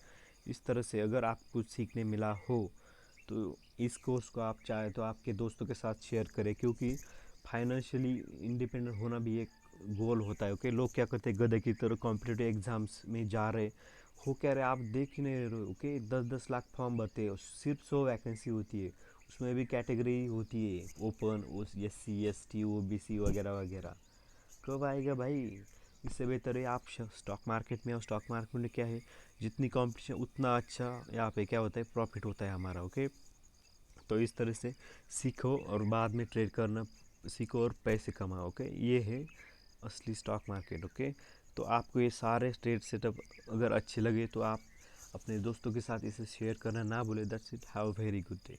इस तरह से अगर आप कुछ सीखने मिला हो तो इस कोर्स को आप चाहे तो आपके दोस्तों के साथ शेयर करें, क्योंकि फाइनेंशियली इंडिपेंडेंट होना भी एक गोल होता है। ओके, लोग क्या करते हैं, गधे की तरह कॉम्पिटिटिव एग्जाम्स में जा रहे हो, कह रहे आप देख ही नहीं रहे हो। ओके, 10-10 लाख फॉर्म भरते हो, सिर्फ 100 वैकेंसी होती है, उसमें भी कैटेगरी होती है ओपन, SC ST OBC वगैरह वगैरह। कब आएगा भाई? इससे बेहतर है आप स्टॉक मार्केट में आओ। स्टॉक मार्केट में क्या है, जितनी कंपटीशन उतना अच्छा यहाँ पे क्या होता है, प्रॉफिट होता है हमारा। ओके, तो इस तरह से सीखो और बाद में ट्रेड करना सीखो और पैसे कमाओ। ओके, ये है असली स्टॉक मार्केट। ओके, तो आपको ये सारे ट्रेड सेटअप अगर अच्छे लगे तो आप अपने दोस्तों के साथ इसे शेयर करना ना भूलें। That's it, have a very good day.